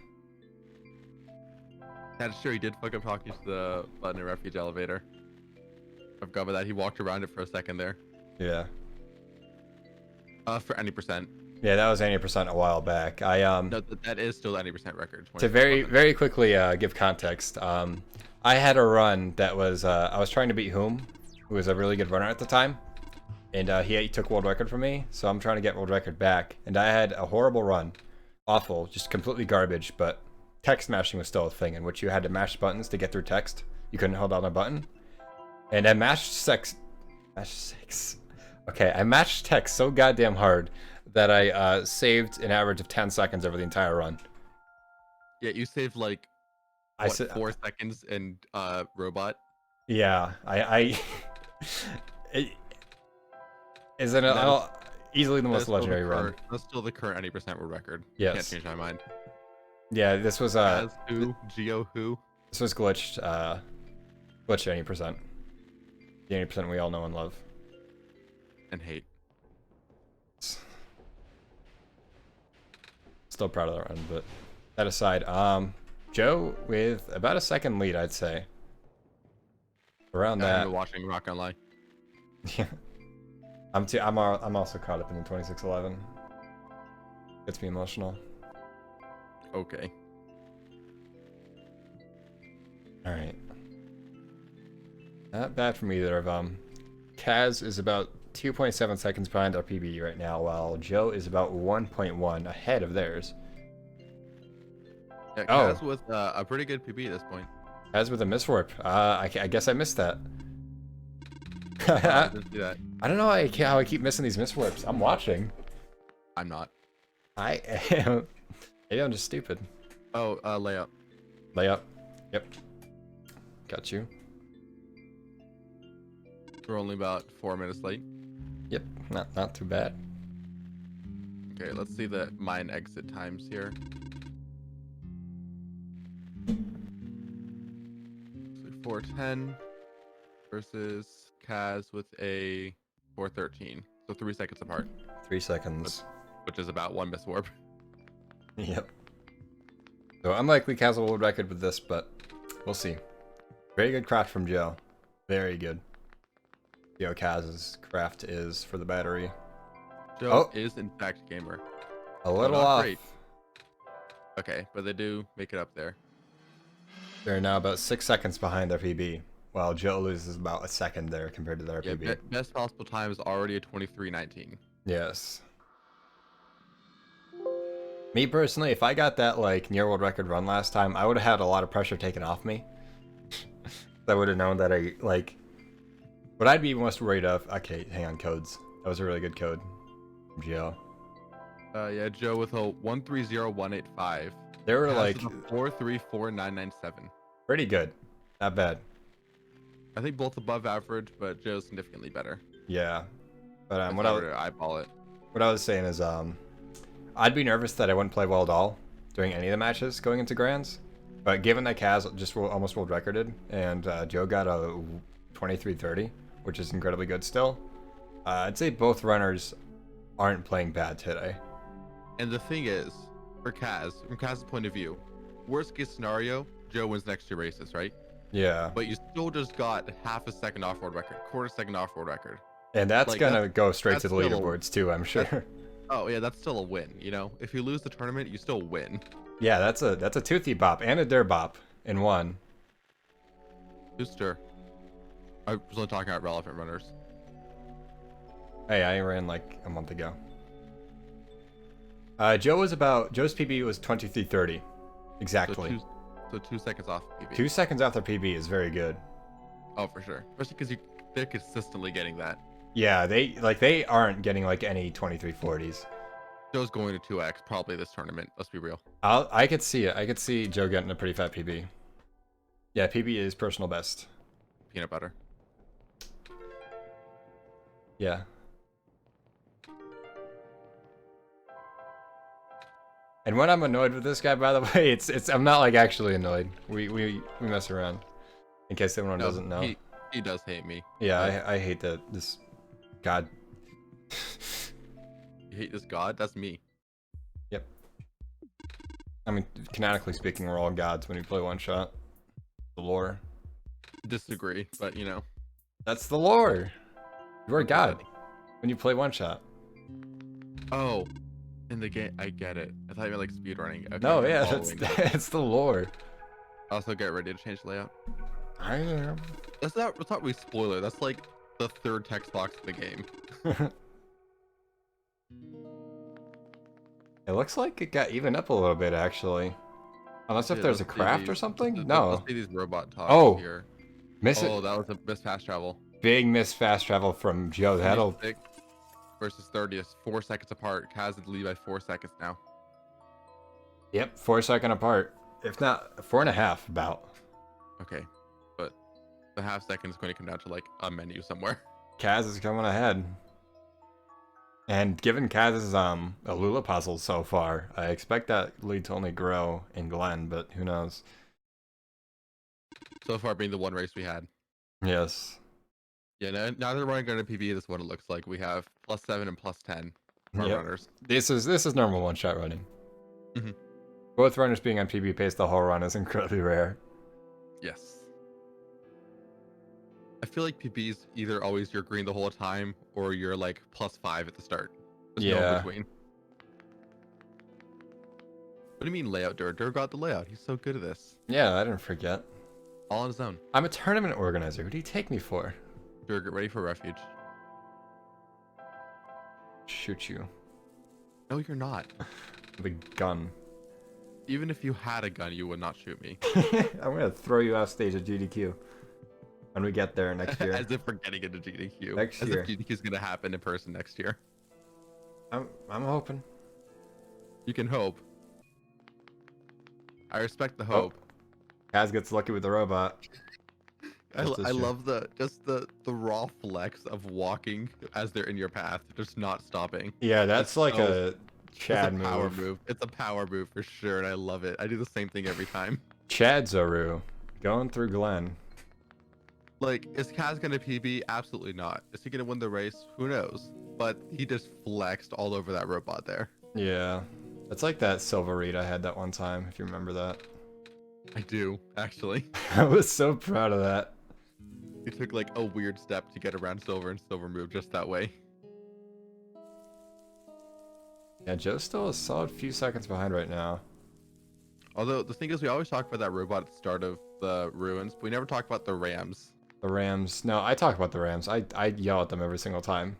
That's sure he did fuck up talking to the button and refuge elevator. I've got that. He walked around it for a second there. Yeah. For any percent. Yeah, that was 80% a while back. I No, that is still the 90% record. to very quickly give context. I had a run that was I was trying to beat Whom, who was a really good runner at the time, and he took world record from me. So I'm trying to get world record back, and I had a horrible run, awful, just completely garbage. But text mashing was still a thing, in which you had to mash buttons to get through text. You couldn't hold down a button, and I mashed six. Okay, I matched text so goddamn hard that I saved an average of 10 seconds over the entire run. Yeah, you saved like what, 4 seconds in robot. Yeah, it, isn't it easily the most legendary run? That's still the current 90% world record. Yes. Can't change my mind. Yeah, this was Who? This was glitched 80%. The 80% we all know and love. And hate. Still proud of that run, but that aside, Joe with about a second lead, I'd say. Around that. I'm watching, not gonna lie. Yeah. I'm also caught up in the 2611. Gets me emotional. Okay. All right. Not bad from either of them. Kaz is about 2.7 seconds behind our PB right now, while Joe is about 1.1 ahead of theirs. Yeah, Kaz with a pretty good PB at this point. Kaz with a miswarp. I guess I missed that. I didn't see that. I don't know how I keep missing these miswarps. I'm watching. I'm not. I am. Maybe I'm just stupid. Oh, layup. Layup. Yep. Got you. We're only about 4 minutes late. Yep. Not too bad. Okay, let's see the mine exit times here. So 4:10 versus Kaz with a 4:13. So 3 seconds apart. 3 seconds. Which is about 1 miss warp. Yep. So unlikely Kaz will world record with this, but we'll see. Very good craft from Joe. Very good. See how Kaz's craft is for the battery. Joe is in fact gamer. A little off. Great. Okay, but they do make it up there. They're now about 6 seconds behind their PB, while Joe loses about a second there compared to their PB. Best possible time is already a 23:19. Yes. Me personally, if I got that like near world record run last time, I would have had a lot of pressure taken off me. I would have known that I like. What I'd be most worried of. Okay, hang on, codes. That was a really good code from Joe. Yeah, Joe with a 130185. They were like 434997. pretty good, not bad. I think both above average, but Joe's significantly better. Yeah, but what I eyeball it. What I was saying is I'd be nervous that I wouldn't play well at all during any of the matches going into Grands. But given that Kaz just almost world recorded and Joe got a 23:30, which is incredibly good still, I'd say both runners aren't playing bad today. And the thing is, for Kaz, from Kaz's point of view, worst case scenario, Joe wins next 2 races, right? Yeah. But you still just got half a second off world record, quarter second off world record. And that's like, gonna go straight to the leaderboards too, I'm sure. Oh yeah, that's still a win. You know, if you lose the tournament, you still win. Yeah, that's a toothy bop and a der bop in one. Booster. I was only talking about relevant runners. Hey, I ran like a month ago. Joe's PB was 23:30, exactly. So 2 seconds off PB. 2 seconds off their PB is very good. Oh, for sure. Especially because they're consistently getting that. Yeah, they aren't getting like any 23:40s. Joe's going to 2x probably this tournament. Let's be real. I could see it. I could see Joe getting a pretty fat PB. Yeah, PB is personal best. Peanut butter. Yeah. And when I'm annoyed with this guy, by the way, I'm not like actually annoyed. We mess around. In case anyone doesn't know. He does hate me. Yeah, I hate that this god. You hate this god? That's me. Yep. I mean, canonically speaking, we're all gods when you play OneShot. The lore. Disagree, but you know. That's the lore. You are god when you play OneShot. Oh, in the game, I get it. I thought you meant like speedrunning. Okay, No, I'm yeah, following now. it's the lore. Also, get ready to change layout. I am. That's not really spoiler. That's like the third text box in the game. It looks like it got evened up a little bit, actually. Unless if Yeah, there's let's a see craft or these. something? Let's No. see these robot talks Oh, here. miss it. Oh, that was a miss fast travel. Big miss fast travel from Joe. That'll. 26 versus 30 is 4 seconds apart. Kaz is the lead by 4 seconds now. Yep, 4 second apart. If not, 4.5 about. Okay, but the half second is going to come down to like a menu somewhere. Kaz is coming ahead. And given Kaz's Alula puzzles so far, I expect that lead to only grow in Glen, but who knows? So far, being the one race we had. Yes. Yeah, now that we're running on PB, this is what it looks like. We have +7 and +10 for our Yep. runners. This is normal one-shot running. Mhm. Both runners being on PB pace the whole run is incredibly rare. Yes. I feel like PB's either always you're green the whole time or you're like +5 at the start. There's no in Yeah. between. What do you mean layout, Dur? Dur got the layout. He's so good at this. Yeah, I didn't forget. All on his own. I'm a tournament organizer. Who do you take me for? Dur, get ready for refuge. Shoot you. No, you're not. The gun. Even if you had a gun, you would not shoot me. I'm gonna throw you off stage at GDQ when we get there next year. As if we're getting into GDQ. Next As year. if GDQ is gonna happen in person next year. I'm hoping. You can hope. I respect the Oh. hope. Kaz gets lucky with the robot. I Just as you- love the raw flex of walking as they're in your path, just not stopping. Yeah, that's like so- a Chad it's a power move. move. It's a power move for sure, and I love it. I do the same thing every time. Chad Zoru going through Glen. Like, is Kaz gonna PB? Absolutely not. Is he gonna win the race? Who knows? But he just flexed all over that robot there. Yeah, it's like that Silver Reed I had that one time. If you remember that, I do, actually. I was so proud of that. He took like a weird step to get around Silver, and Silver moved just that way. Yeah, Joe's still a solid few seconds behind right now. Although the thing is, we always talk about that robot at the start of the ruins, but we never talk about the Rams. The Rams. No, I talk about the Rams. I yell at them every single time.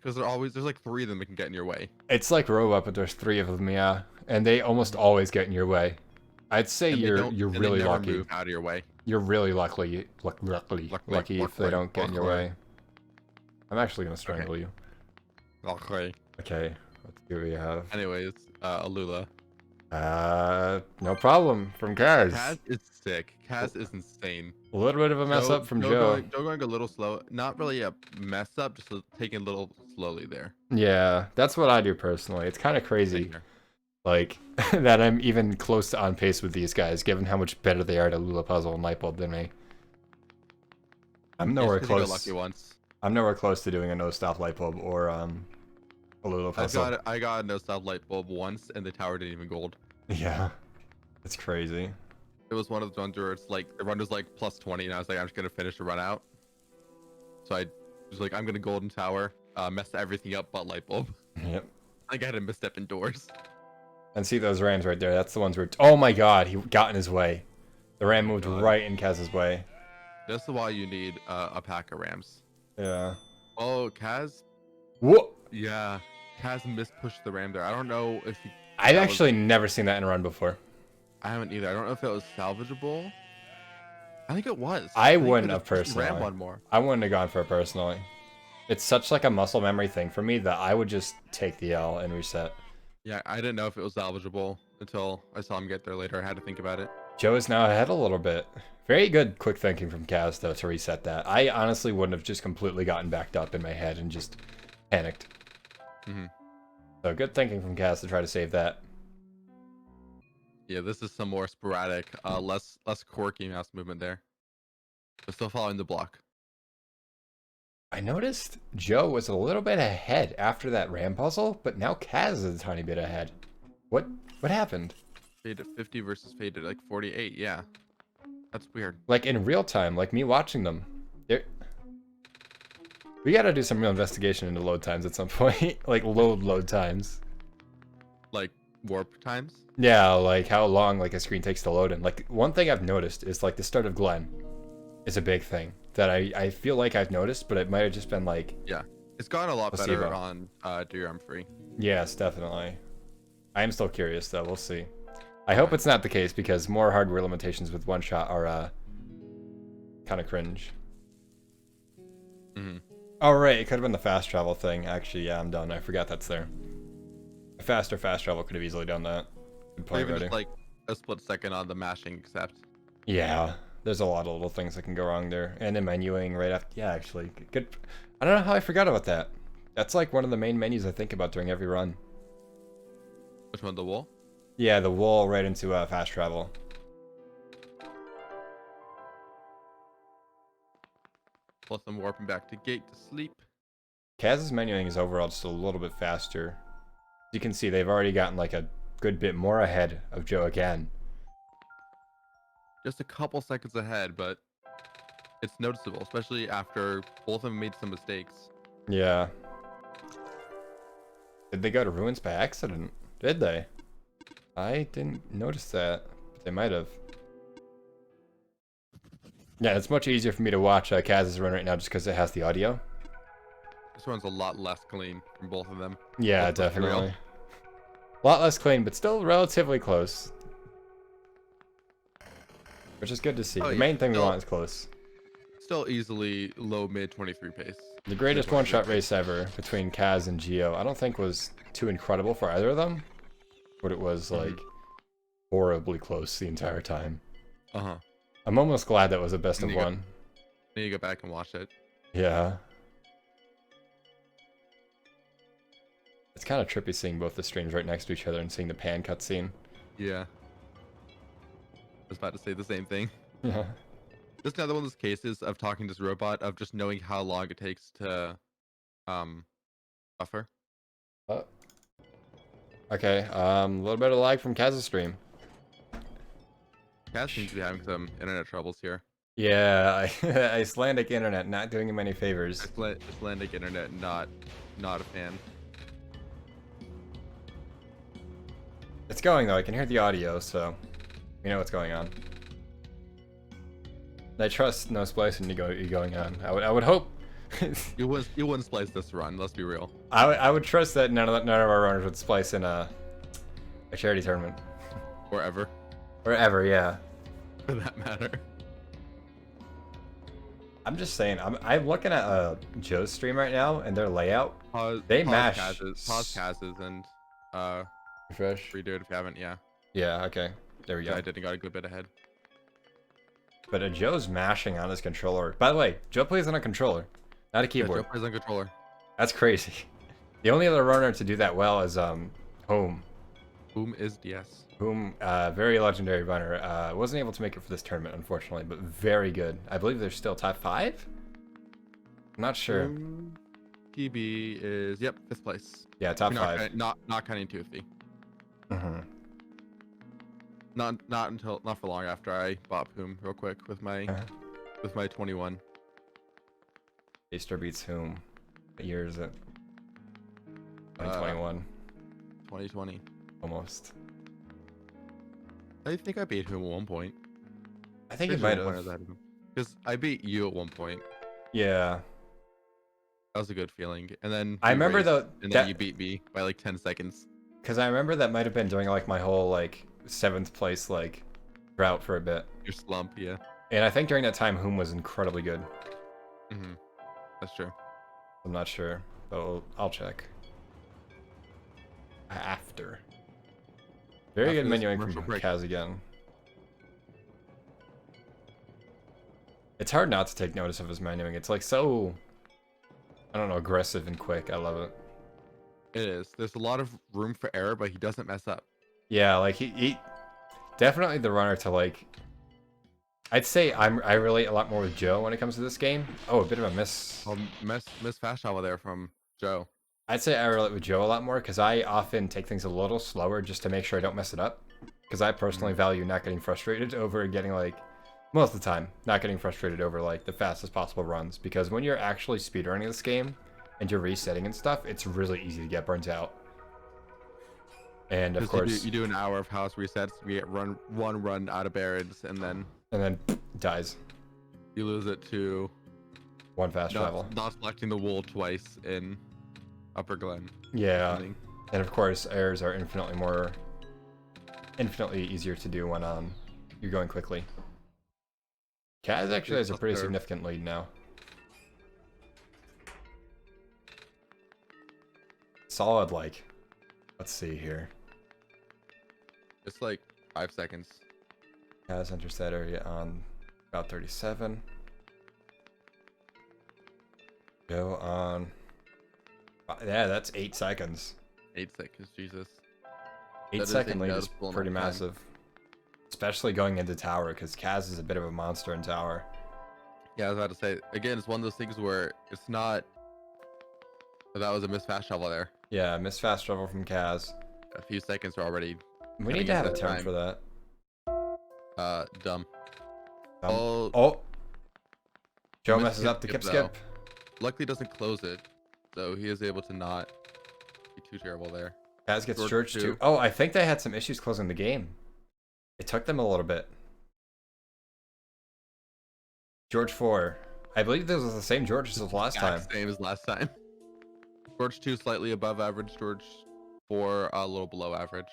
Because there's like 3 of them that can get in your way. It's like Robot, but there's 3 of them, yeah, and they almost always get in your way. I'd say And you're and really they never lucky. move out of your way. You're really lucky if they don't get in your way. I'm actually gonna strangle you. Okay. Okay, let's see what we have. Anyways, Alula. No problem from Kaz. Kaz is sick. Kaz is insane. A little bit of a mess up from Joe. Joe going a little slow. Not really a mess up, just taking a little slowly there. Yeah, that's what I do personally. It's kind of crazy, Same here. like that I'm even close to on pace with these guys, given how much better they are at Lula Puzzle and Light Bulb than me. I'm nowhere Just 'cause you got close. lucky once. I'm nowhere close to doing a no stop Light Bulb or a Lula Puzzle. I got a no stop light bulb once, and the tower didn't even gold. Yeah, it's crazy. It was one of those ones where it's like the run was like +20, and I was like, I'm just gonna finish the run out. So I was like, I'm gonna golden tower, mess everything up but light bulb. Yep. I think I had a misstep indoors. And see those rams right there? That's the ones where. Oh my God, he got in his way. The ram moved right in Kaz's way. This is why you need a pack of rams. Yeah. Oh, Kaz. Whoa! Yeah, Kaz mispushed the ram there. I don't know if he. I've that was- actually never seen that in a run before. I haven't either. I don't know if it was salvageable. I think it was. I think wouldn't we have just pushed the ram personally. one more. I wouldn't have gone for it personally. It's such like a muscle memory thing for me that I would just take the L and reset. Yeah, I didn't know if it was salvageable until I saw him get there later. I had to think about it. Joe is now ahead a little bit. Very good quick thinking from Kaz though to reset that. I honestly wouldn't have just completely gotten backed up in my head and just panicked. Mhm. So good thinking from Kaz to try to save that. Yeah, this is some more sporadic, less quirky mouse movement there. But still following the block. I noticed Joe was a little bit ahead after that ram puzzle, but now Kaz is a tiny bit ahead. What happened? Fade at 50 versus fade at like 48. Yeah, that's weird. Like in real time, like me watching them. We gotta do some real investigation into load times at some point. Like load times. Like warp times. Yeah, like how long like a screen takes to load in. Like one thing I've noticed is like the start of Glen is a big thing that I feel like I've noticed, but it might have just been like Yeah, it's gotten a lot placebo. better on DRM free. Yes, definitely. I am still curious though. We'll see. I hope it's not the case because more hardware limitations with OneShot are kind of cringe. Mm-hmm. Oh right, it could have been the fast travel thing. Actually, yeah, I'm done. I forgot that's there. A faster fast travel could have easily done that. Good Or point, even Reddy. just like a split second on the mashing accept. Yeah, there's a lot of little things that can go wrong there, and the menuing right after. Yeah, actually, good. I don't know how I forgot about that. That's like one of the main menus I think about during every run. Which one, the wall? Yeah, the wall right into fast travel. Plus I'm warping back to gate to sleep. Kaz's menuing is overall just a little bit faster. You can see they've already gotten like a good bit more ahead of Joe again. Just a couple seconds ahead, but it's noticeable, especially after both of them made some mistakes. Yeah. Did they go to ruins by accident? Did they? I didn't notice that, but they might have. Yeah, it's much easier for me to watch Kaz's run right now just because it has the audio. This one's a lot less clean from both of them. Yeah, Let's be real. definitely. A lot less clean, but still relatively close. Which is good to see. Oh, The yeah, main thing we still- want is close. Still easily low mid 23 pace. The greatest one-shot race ever between Kaz and Geo, I don't think was too incredible for either of them, but it was like horribly close the entire time. Uh-huh. I'm almost glad that was a best of And you got- one. Then you go back and watch it. Yeah. It's kind of trippy seeing both the streams right next to each other and seeing the pan cutscene. Yeah. I was about to say the same thing. Yeah. Just another one of those cases of talking to this robot, of just knowing how long it takes to buffer. Okay, a little bit of lag from Kaz's stream. Cass seems to be having some internet troubles here. Yeah, Icelandic internet not doing him any favors. Icelandic internet, not a fan. It's going though, I can hear the audio, so we know what's going on. I trust no splicing you going on. I would hope. You wouldn't splice this run. Let's be real. I would trust that none of our runners would splice in a charity tournament. Wherever, Or ever, yeah. for that matter. I'm just saying, I'm looking at Joe's stream right now and their layout. Pause mash. Pause Kaz's and Refresh. redo it if you haven't. Yeah. Yeah, okay. There we go. Yeah, I did and got a good bit ahead. But Joe's mashing on his controller. By the way, Joe plays on a controller, not a Yeah, keyboard. Joe plays on controller. That's crazy. The only other runner to do that well is Home. Boom is DS. Whom, very legendary runner. Wasn't able to make it for this tournament, unfortunately, but very good. I believe they're still top 5? I'm not sure. PB is, yep, 5th place. Yeah, top Not 5. not counting Toothy. Mm-hmm. Not for long after I bought Poom real quick with my 21. Aster beats whom? What year is it? 2021. 2020. Almost. I think I beat him at one point. I think it might have. Because I beat you at one point. Yeah. That was a good feeling. And then I we remember raced, though and that then you beat me by like 10 seconds. because I remember that might have been during like my whole like 7th place like route for a bit. Your slump, yeah. And I think during that time Whom was incredibly good. Mm-hmm. That's true. I'm not sure, but I'll check. After. Very After good this menuing commercial from break. Kaz again. It's hard not to take notice of his menuing. It's like so, I don't know, aggressive and quick. I love it. It is. There's a lot of room for error, but he doesn't mess up. Yeah, like he definitely the runner to like. I'd say I relate a lot more with Joe when it comes to this game. Oh, a bit of a miss. Well, miss fast travel there from Joe. I'd say I relate with Joe a lot more because I often take things a little slower just to make sure I don't mess it up. Because I personally value not getting frustrated over getting like most of the time, not getting frustrated over like the fastest possible runs, because when you're actually speedrunning this game and you're resetting and stuff, it's really easy to get burnt out. And of course, you do an hour of house resets, you get one run out of Barrens, and then dies. you lose it to One fast travel. Not selecting the wool twice in Upper Glen. Yeah, and of course, errors are infinitely easier to do when you're going quickly. Kaz actually has a pretty significant lead now. Solid, like, let's see here. It's like 5 seconds. Kaz enters that area on about 37. Go on. Yeah, that's 8 seconds. 8 seconds, Jesus. 8-second lead is pretty massive. Especially going into tower, because Kaz is a bit of a monster in tower. Yeah, I was about to say, again, it's one of those things where it's not... That was a missed fast travel there. Yeah, missed fast travel from Kaz. A few seconds are already... We need to have a turn for that. Dumb. Oh! Joe messes up the skip. Luckily doesn't close it, so he is able to not be too terrible there. Kaz gets George too. Oh, I think they had some issues closing the game. It took them a little bit. George 4. I believe this was the same George as last time. Same as last time. George 2 slightly above average. George 4 a little below average.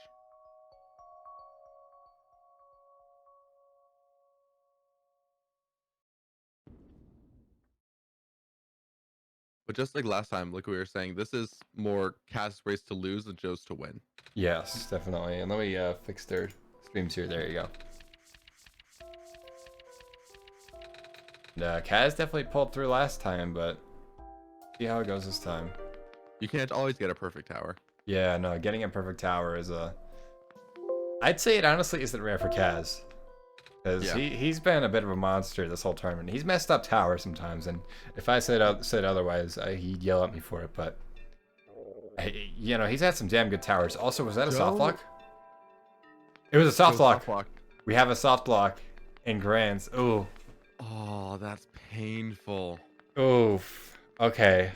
But just like last time, like we were saying, this is more Kaz's race to lose than Joe's to win. Yes, definitely. And let me fix their streams here. There you go. Kaz definitely pulled through last time, but see how it goes this time. You can't always get a perfect tower. Yeah, no, getting a perfect tower is I'd say it honestly isn't rare for Kaz. Because he's been a bit of a monster this whole tournament. He's messed up towers sometimes, and if I said otherwise, he'd yell at me for it, but... you know, he's had some damn good towers. Also, was that a soft lock? It was a soft lock. We have a soft lock in Grants. Ooh. Oh, that's painful. Oof. Okay.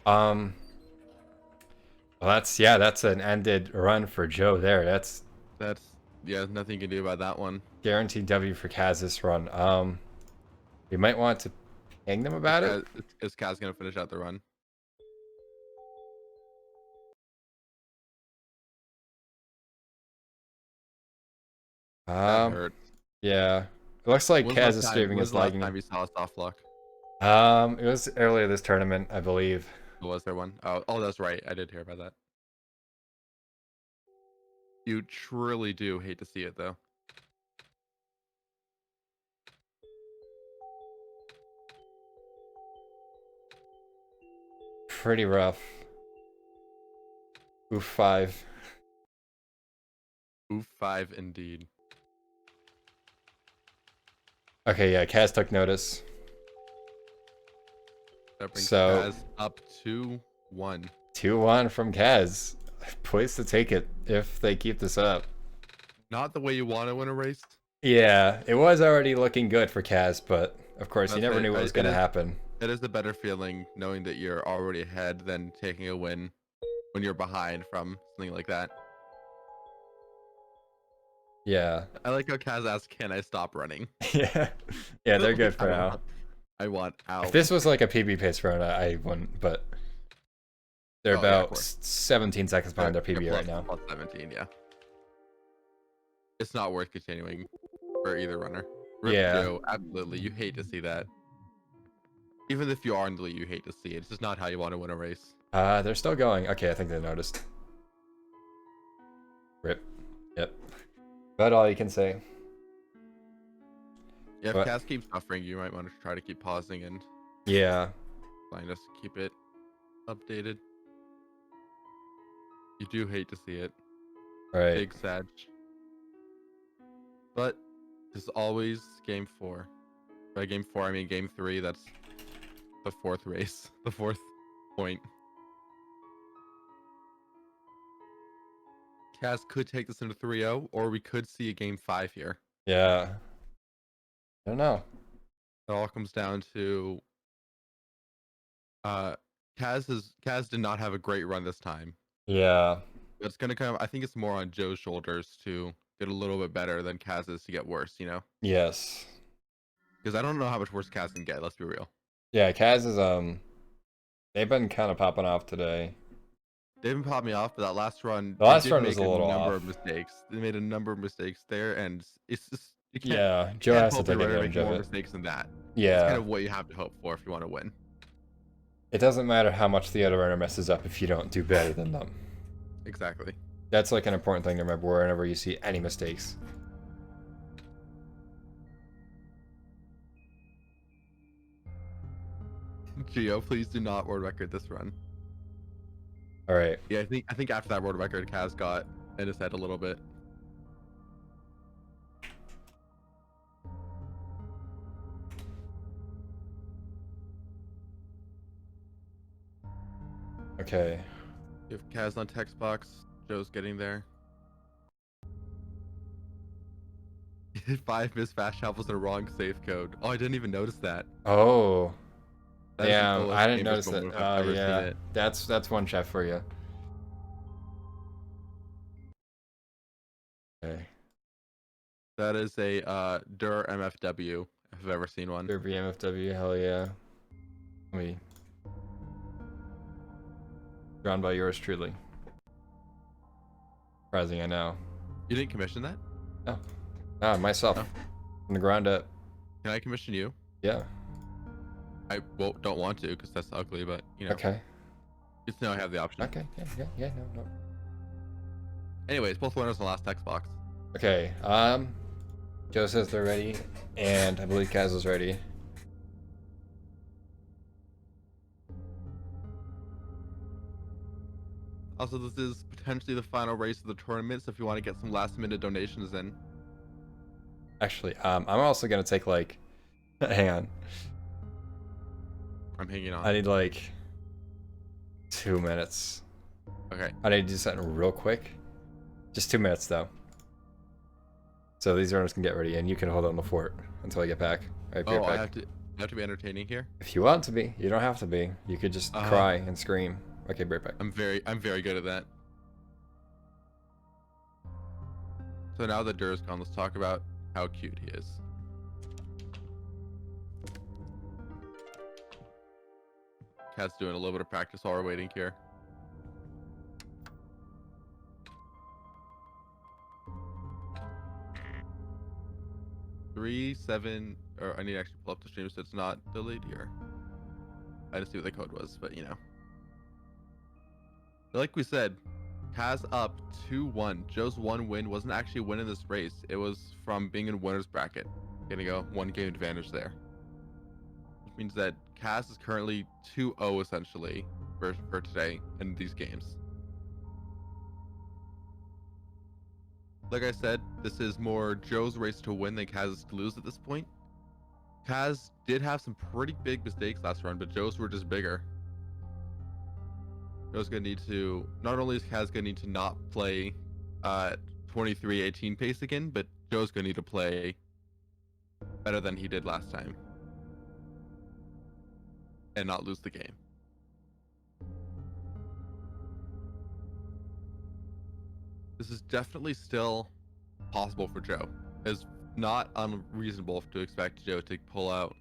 Well, that's an ended run for Joe there. That's nothing you can do about that one. Guaranteed W for Kaz this run. We might want to ping them about it. Is Kaz gonna finish out the run? That hurts. Yeah. It looks like Kaz's streaming is lagging. Last time you saw a soft lock? It was earlier this tournament, I believe. Was there one? Oh, that's right. I did hear about that. You truly do hate to see it, though. Pretty rough. Oof 5. Oof 5 indeed. Okay, yeah, Kaz took notice. That brings Kaz up 2-1. 2-1 from Kaz. Poised to take it if they keep this up. Not the way you want to win a race. Yeah, it was already looking good for Kaz, but of course you never knew what was going to happen. It is a better feeling knowing that you're already ahead than taking a win when you're behind from something like that. Yeah. I like how Kaz asked, "Can I stop running?" Yeah, they're good for now. I want out. If this was like a PB pace run, I wouldn't, but they're about 17 seconds behind their PB right now. Plus 17, yeah. It's not worth continuing for either runner. Yeah. Joe, absolutely. You hate to see that. Even if you are in the lead, you hate to see it. It's just not how you want to win a race. They're still going. Okay, I think they noticed. Rip. Yep. About all you can say. Yeah, if Kaz keeps buffering, you might want to try to keep pausing and trying to keep it updated. You do hate to see it. Right. Big Sag. But this is always game 4. By game 4, I mean game 3. That's the 4th race. The 4th point. Kaz could take this into 3-0, or we could see a game 5 here. Yeah. I don't know. It all comes down to Kaz did not have a great run this time. Yeah. It's gonna come. I think it's more on Joe's shoulders to get a little bit better than Kaz's to get worse. You know, Yes. because I don't know how much worse Kaz can get. Let's be real. Yeah, Kaz is they've been kind of popping off today. They haven't popped me off, but that last run, The they last did run was make a a little number off. of mistakes. They made a number of mistakes there, and it's just Yeah, you Joe can't has to hope your take runner make advantage of more it. mistakes than that. It's kind Yeah. of what you have to hope for if you want to win. It doesn't matter how much the other runner messes up if you don't do better than them. Exactly. That's like an important thing to remember whenever you see any mistakes. Gio, please do not world record this run. All right. Yeah, I think after that world record, Kaz got in his head a little bit. Okay. You have Kaz on text box. Joe's getting there. 5 missed fast travels in a wrong safe code. Oh, I didn't even notice that. Oh. That is the Damn, OS I didn't gamers notice that. moment if Oh I've ever seen yeah. it. That's one chef for you. Okay. That is a Dur MFW if I've ever seen one. Derby MFW, hell yeah. Let me. Drawn by yours truly. Surprising, I know. You didn't commission that? Oh. Ah, myself. Oh. From the ground up. Can I commission you? Yeah. I don't want to because that's ugly, but you know. Okay. Just know I have the option. Okay. Yeah, no. Anyways, both winners on the last text box. Okay, Joe says they're ready, and I believe Kaz is ready. Also, this is potentially the final race of the tournament, so if you want to get some last minute donations in. Actually, I'm also gonna take like, hang on. I'm hanging on. I need like 2 minutes. Okay. I need to do something real quick. Just 2 minutes though. So these runners can get ready, and you can hold on the fort until I get back. Alright, be right I back. have to be entertaining here. If you want to be, you don't have to be. You could just cry and scream. Okay, be right back. I'm very good at that. So now that Dur's gone, let's talk about how cute he is. Cat's doing a little bit of practice while we're waiting here. Or I need to actually pull up the stream so it's not delayed here. I didn't see what the code was, but you know. Like we said, Kaz up 2-1. Joe's one win wasn't actually a win in this race. It was from being in winner's bracket. Gonna go 1 game advantage there. Which means that Kaz is currently 2-0 essentially for today in these games. Like I said, this is more Joe's race to win than Kaz's to lose at this point. Kaz did have some pretty big mistakes last run, but Joe's were just bigger. Joe's gonna need to, not only is Kaz gonna need to not play 23-18 pace again, but Joe's gonna need to play better than he did last time. And not lose the game. This is definitely still possible for Joe. It's not unreasonable to expect Joe to pull out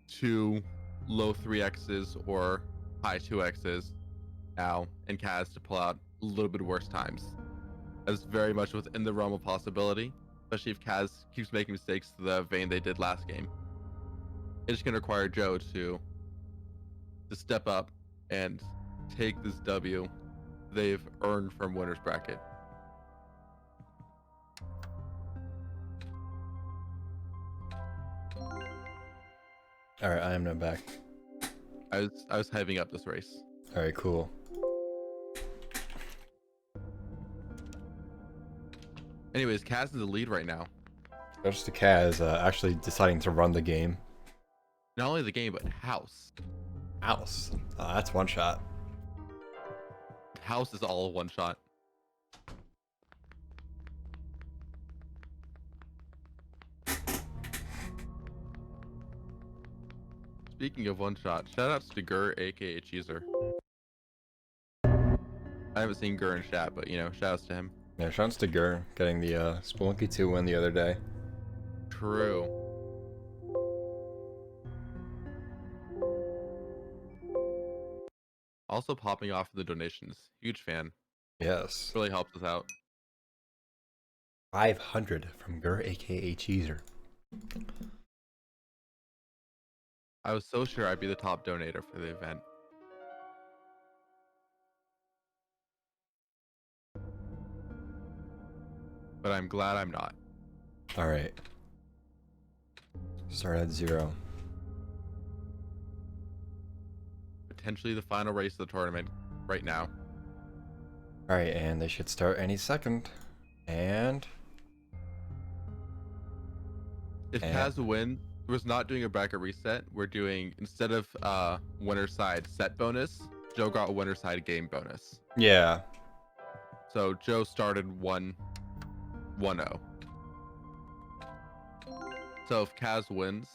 2 low 3x's or high 2x's now, and Kaz to pull out a little bit worse times. That's very much within the realm of possibility, especially if Kaz keeps making mistakes to the vein they did last game. It's going to require Joe to step up and take this W they've earned from winner's bracket. All right, I am now back. I was hyping up this race. All right, cool. Anyways, Kaz is the lead right now. Just to Kaz actually deciding to run the game. Not only the game, but house. House. That's one shot. House is all one shot. Speaking of one shot, shoutouts to Gur, aka Cheezer. I haven't seen Gur in chat, but you know, shoutouts to him. Yeah, shouts to Gur getting the Spelunky 2 win the other day. True. Also popping off the donations. Huge fan. Yes. Really helps us out. 500 from Gur, aka Cheezer. I was so sure I'd be the top donator for the event. But I'm glad I'm not. Alright. Start at 0. Potentially the final race of the tournament right now. Alright, and they should start any second. And... If Kaz wins, was not doing a bracket reset, we're doing, instead of winner side set bonus, Joe got a winner side game bonus. Yeah. So Joe started 1-0. So if Kaz wins,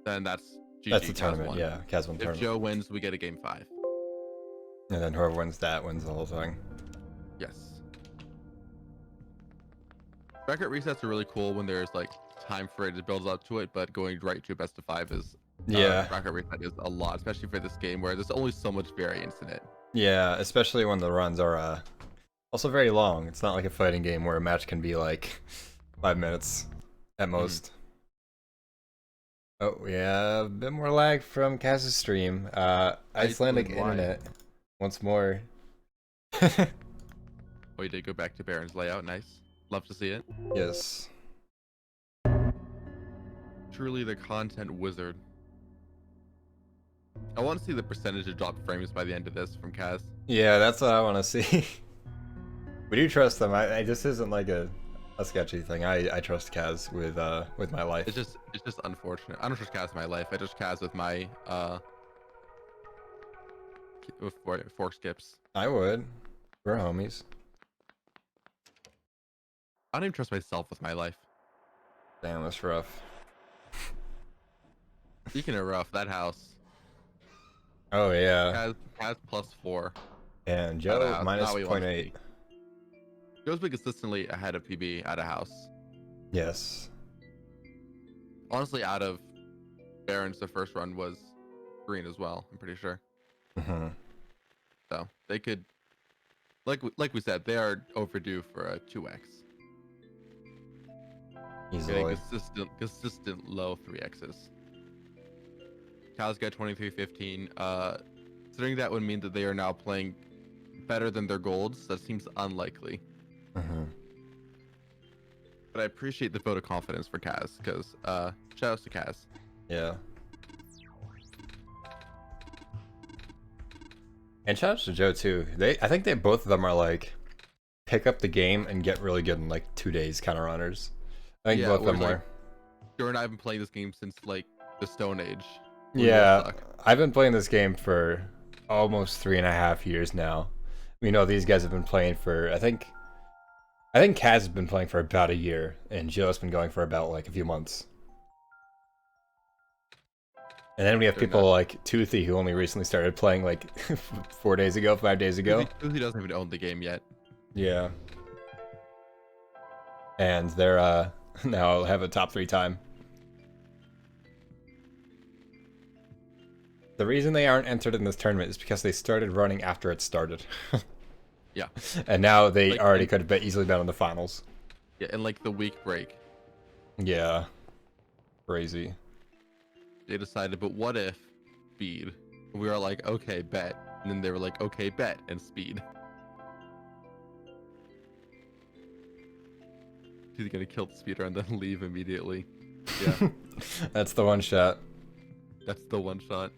then that's GG. That's the Kaz tournament, won. yeah. Kaz won If tournament. Joe wins, we get a game 5. And then whoever wins that wins the whole thing. Yes. Bracket resets are really cool when there's like time for it to build up to it, but going right to a best of 5 is bracket reset is a lot, especially for this game where there's only so much variance in it. Yeah, especially when the runs are also very long. It's not like a fighting game where a match can be like 5 minutes at most. Oh, we have a bit more lag from Kaz's stream. Icelandic internet once more. Oh, you did go back to Baron's layout. Nice. Love to see it. Yes. Truly the content wizard. I want to see the percentage of dropped frames by the end of this from Kaz. Yeah, that's what I want to see. We do trust them. I this isn't like a sketchy thing. I trust Kaz with my life. It's just unfortunate. I don't trust Kaz with my life. I trust Kaz with my with fork skips. I would. We're homies. I don't even trust myself with my life. Damn, that's rough. Speaking of rough, that house. Oh yeah. Kaz +4. And Joe minus 0.8. Joe's been consistently ahead of PB at a house. Yes. Honestly, out of Barons, the first run was green as well. I'm pretty sure. So they could, like we said, they are overdue for a 2x. Easily. Consistent low 3x's. Kaz got 2315. Considering that would mean that they are now playing better than their golds, that seems unlikely. But I appreciate the vote of confidence for Kaz, because shout outs to Kaz. Yeah. And shout outs to Joe too. I think they both of them are like pick up the game and get really good in like 2 days kind of runners. I think both of them were. Joe and I have been playing this game since like the Stone Age. Yeah, I've been playing this game for almost 3.5 years now. We know these guys have been playing for I think Kaz has been playing for about a year, and Joe's been going for about like a few months. And then we have people like Toothy, who only recently started playing like 4 days ago, 5 days ago. Toothy doesn't even own the game yet. Yeah. And they're now have a top 3 time. The reason they aren't entered in this tournament is because they started running after it started. Yeah. And now they already could have easily been in the finals. Yeah, and like the week break. Yeah. Crazy. They decided, but what if speed? And we were like, okay, bet. And then they were like, okay, bet, and speed. He's gonna kill the speeder and then leave immediately. Yeah. That's the one shot. That's the one shot.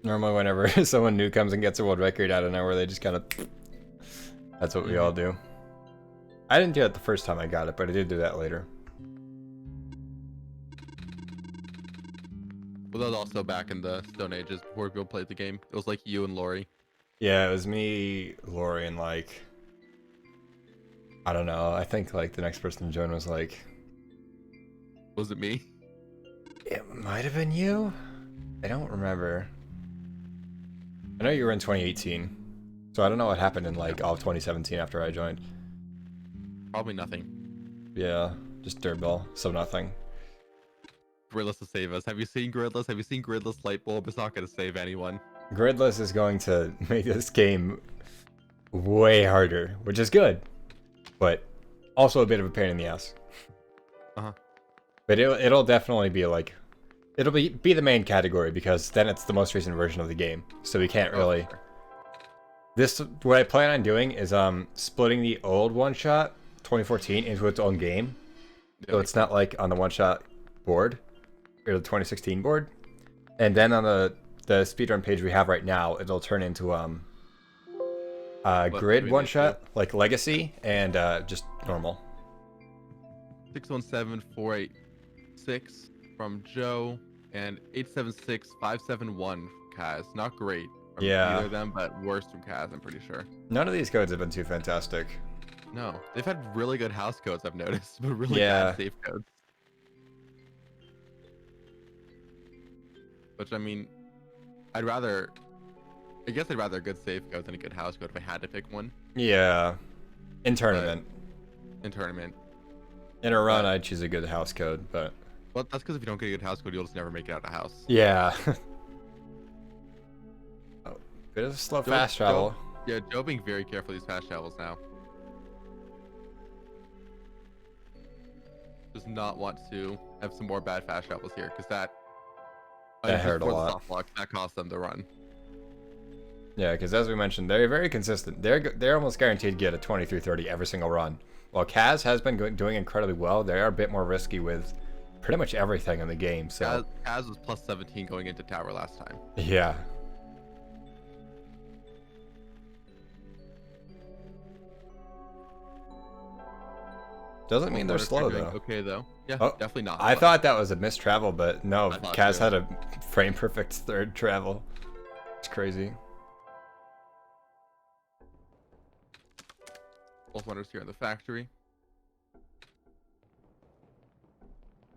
Normally whenever someone new comes and gets a world record out of nowhere, they just kind of... That's what we all do. I didn't do that the first time I got it, but I did do that later. Well, that was also back in the Stone Ages before people played the game. It was like you and Lori. Yeah, it was me, Lori, and like... I don't know, I think like the next person to join was like... Was it me? It might have been you? I don't remember. I know you were in 2018, so I don't know what happened in like all of 2017 after I joined. Probably nothing. Yeah, just dirtball, so nothing. Gridless to save us. Have you seen Gridless? Have you seen Gridless Light Bulb? It's not going to save anyone. Gridless is going to make this game way harder, which is good, but also a bit of a pain in the ass. Uh-huh. But it'll definitely be like, it'll be the main category because then it's the most recent version of the game, so we can't really. Sure. This what I plan on doing is splitting the old OneShot 2014 into its own game, so it's not like on the OneShot board or the 2016 board, and then on the speedrun page we have right now, it'll turn into grid OneShot, like Legacy, and just normal. 617486 from Joe and 876571 Kaz. Not great from either of them, but worse from Kaz, I'm pretty sure. None of these codes have been too fantastic. No, they've had really good house codes, I've noticed, but really bad safe codes. Which, I mean, I guess I'd rather a good safe code than a good house code if I had to pick one. Yeah, in tournament. In a run, I'd choose a good house code, but... Well, that's because if you don't get a good house code, you'll just never make it out of the house. Yeah. Oh, bit of slow fast travel. Yeah, Joe being very careful with these fast travels now. Does not want to have some more bad fast travels here, because that hurt a lot. That cost them the run. Yeah, because as we mentioned, they're very consistent. They're almost guaranteed to get a 23-30 every single run. While Kaz has been doing incredibly well, they are a bit more risky with pretty much everything in the game. So Kaz was plus 17 going into tower last time. Yeah. Doesn't mean they're slow though. Okay though. Yeah, oh, definitely not. I thought that was a missed travel, but no, Kaz had a frame perfect third travel. It's crazy. Both runners here in the factory.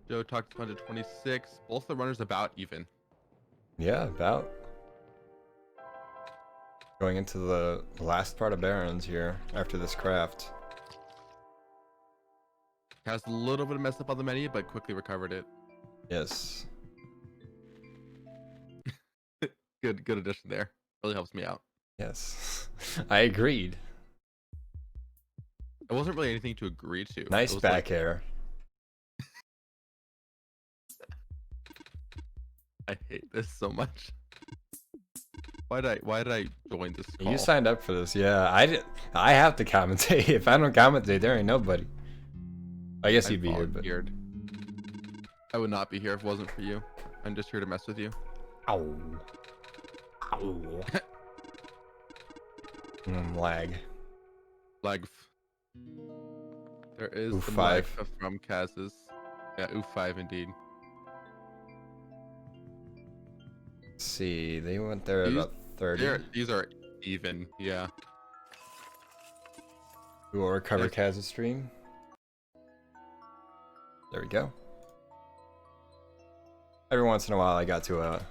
Joe talked 126. Both the runners about even. Yeah, about. Going into the last part of Barons here after this craft. Has a little bit of mess up on the menu, but quickly recovered it. Yes. Good addition there. Really helps me out. Yes. I agreed. It wasn't really anything to agree to. Nice back air. I hate this so much. Why did I join this call? You signed up for this, yeah. I have to commentate. If I don't commentate, there ain't nobody. I guess you'd be here, but I would not be here if it wasn't for you. I'm just here to mess with you. Ow. Ow. Lag. Lag. There is Oof, the 5 lag from Kaz's. Yeah, oof 5 indeed. Let's see, they went there at about 30. These are even, yeah. We will recover Kaz's stream. There we go. Every once in a while I got to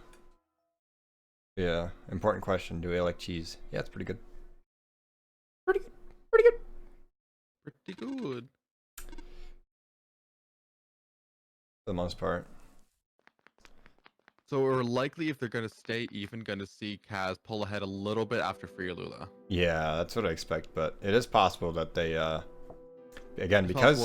yeah, important question. Do I like cheese? Yeah, it's pretty good. Pretty good. Pretty good. Pretty good. For the most part. So we're likely, if they're going to stay even, going to see Kaz pull ahead a little bit after Free Lula. Yeah, that's what I expect, but it is possible that they, again, it's because...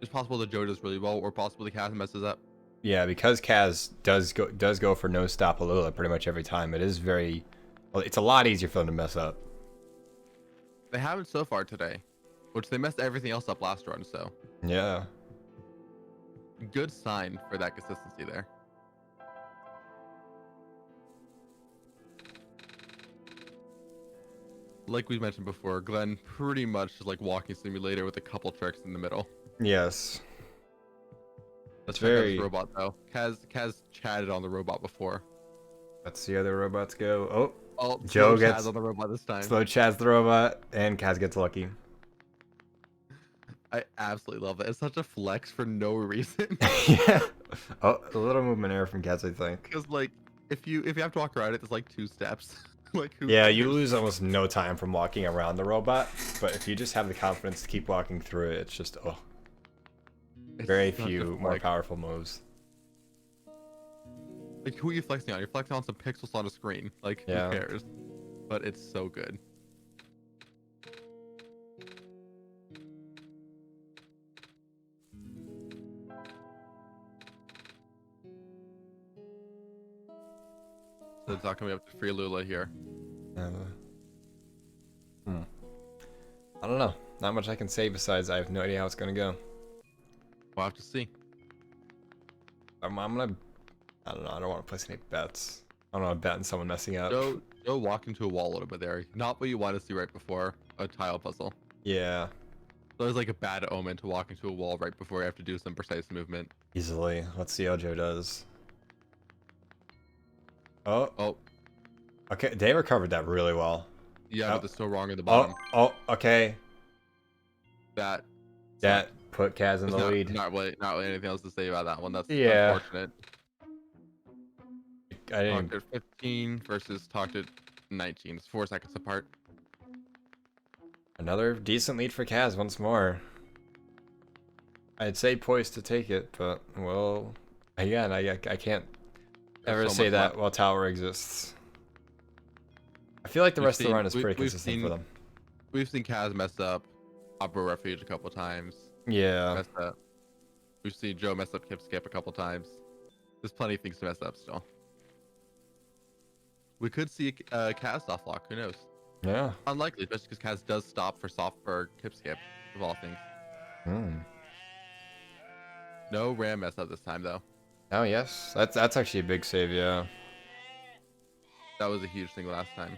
it's possible that Joe does really well, or possibly Kaz messes up. Yeah, because Kaz does go for no stop Lula pretty much every time. It is very... Well, it's a lot easier for them to mess up. They haven't so far today, which they messed everything else up last run, so... Yeah. Good sign for that consistency there. Like we mentioned before, Glenn pretty much is like walking simulator with a couple tricks in the middle. Yes. Let's check out this robot though. Kaz chatted on the robot before. Let's see how the robots go. Oh, Joe gets Chaz on the robot this time. Slow Chaz the robot, and Kaz gets lucky. I absolutely love that. It's such a flex for no reason. Yeah. Oh, a little movement error from Kaz, I think. Because like if you have to walk around it, there's like 2 steps. Like who Yeah, you cares? lose almost no time from walking around the robot, but if you just have the confidence to keep walking through it, it's just It's very such a few more flex. powerful moves. Like who are you flexing on? You're flexing on some pixels on a screen. Like Yeah. who cares? But it's so good. So it's not coming up to free Lula here. I don't know. Not much I can say besides I have no idea how it's gonna go. We'll have to see. I'm gonna. I don't know. I don't want to place any bets. I don't want to bet on someone messing up. Go walk into a wall a little bit there. Not what you want to see right before a tile puzzle. Yeah, So it's like a bad omen to walk into a wall right before you have to do some precise movement. easily. Let's see how Joe does. Oh, Oh, okay. They recovered that really well. yeah, Oh. but they're still wrong at the bottom. Oh, okay. That Put Kaz in the lead. Not really anything else to say about that one. That's Yeah. unfortunate. I didn't. Talked at 15 versus talked at 19. It's 4 seconds apart. Another decent lead for Kaz once more. I'd say poised to take it, but well, again, I can't ever There's so say much that left. while Tower exists. I feel like the rest of the run is pretty we've consistent for them. We've seen Kaz mess up Opera Refuge a couple times. Yeah. Mess up. We've seen Joe mess up Kip Skip a couple times. There's plenty of things to mess up still. We could see Kaz soft lock. Who knows? Yeah. Unlikely, especially because Kaz does stop for Kip Skip, of all things. Hmm. No Ram mess up this time though. Oh yes, that's actually a big save. Yeah. That was a huge thing last time.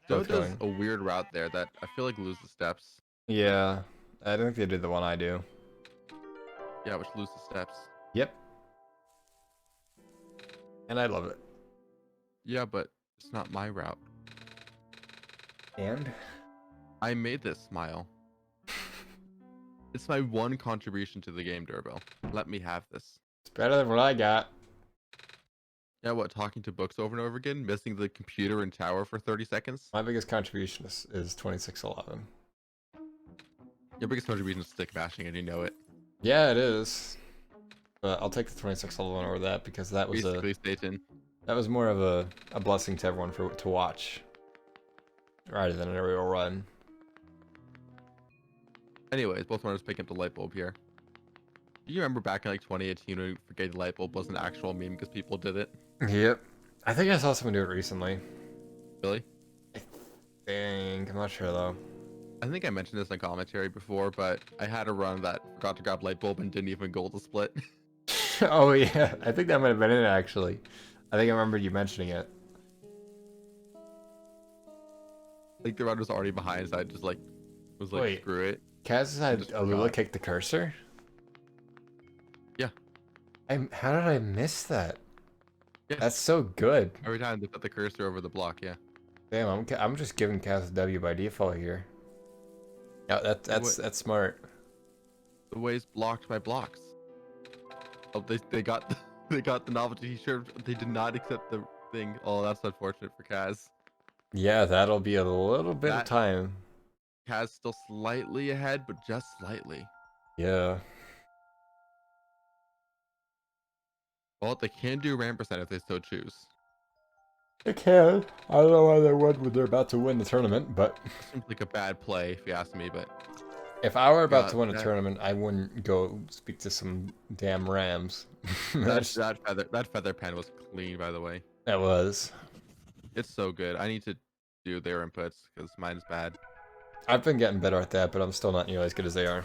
Joe Both does going. a weird route there that I feel like loses steps. Yeah. I don't think they did the one I do. Yeah, which loses steps. Yep. And I love it. Yeah, but it's not my route. And I made this smile. It's my one contribution to the game, Durbo. Let me have this. it's better than what I got. Yeah, what, talking to books over and over again? Missing the computer and tower for 30 seconds? My biggest contribution is 2611. Your biggest contribution is stick bashing, and you know it. Yeah, it is. But I'll take the 2611 over that because that was Basically, Satan. that was more of a blessing to everyone to watch, rather than an aerial run. Anyways, both runners picking up the light bulb here. Do you remember back in like 2018 when Forget the Light Bulb was an actual meme because people did it? Yep. I think I saw someone do it recently. Really? I'm not sure though. I think I mentioned this in commentary before, but I had a run that forgot to grab light bulb and didn't even goal to split. Oh yeah, I think that might have been it actually. I think I remember you mentioning it. Like the run was already behind, so I just like was like, Wait. screw it. Kaz had Just Alula forgot. kick the cursor? Yeah. How did I miss that? Yeah. That's so good. Every time they put the cursor over the block, yeah. Damn, I'm just giving Kaz a W by default here. Yeah, that's smart. The way's blocked by blocks. Oh, they got they got the novelty t-shirt. They did not accept the thing. Oh, that's unfortunate for Kaz. Yeah, that'll be a little bit of That- time. Kaz still slightly ahead, but just slightly. Yeah. Well, they can do RAM percent if they so choose. They can. I don't know why they would when they're about to win the tournament, but Seems like a bad play if you ask me, but if I were about Yeah, to win a that- tournament, I wouldn't go speak to some damn Rams. that feather pen was clean, by the way. That was. It's so good. I need to do their inputs because mine's bad. I've been getting better at that, but I'm still not nearly as good as they are.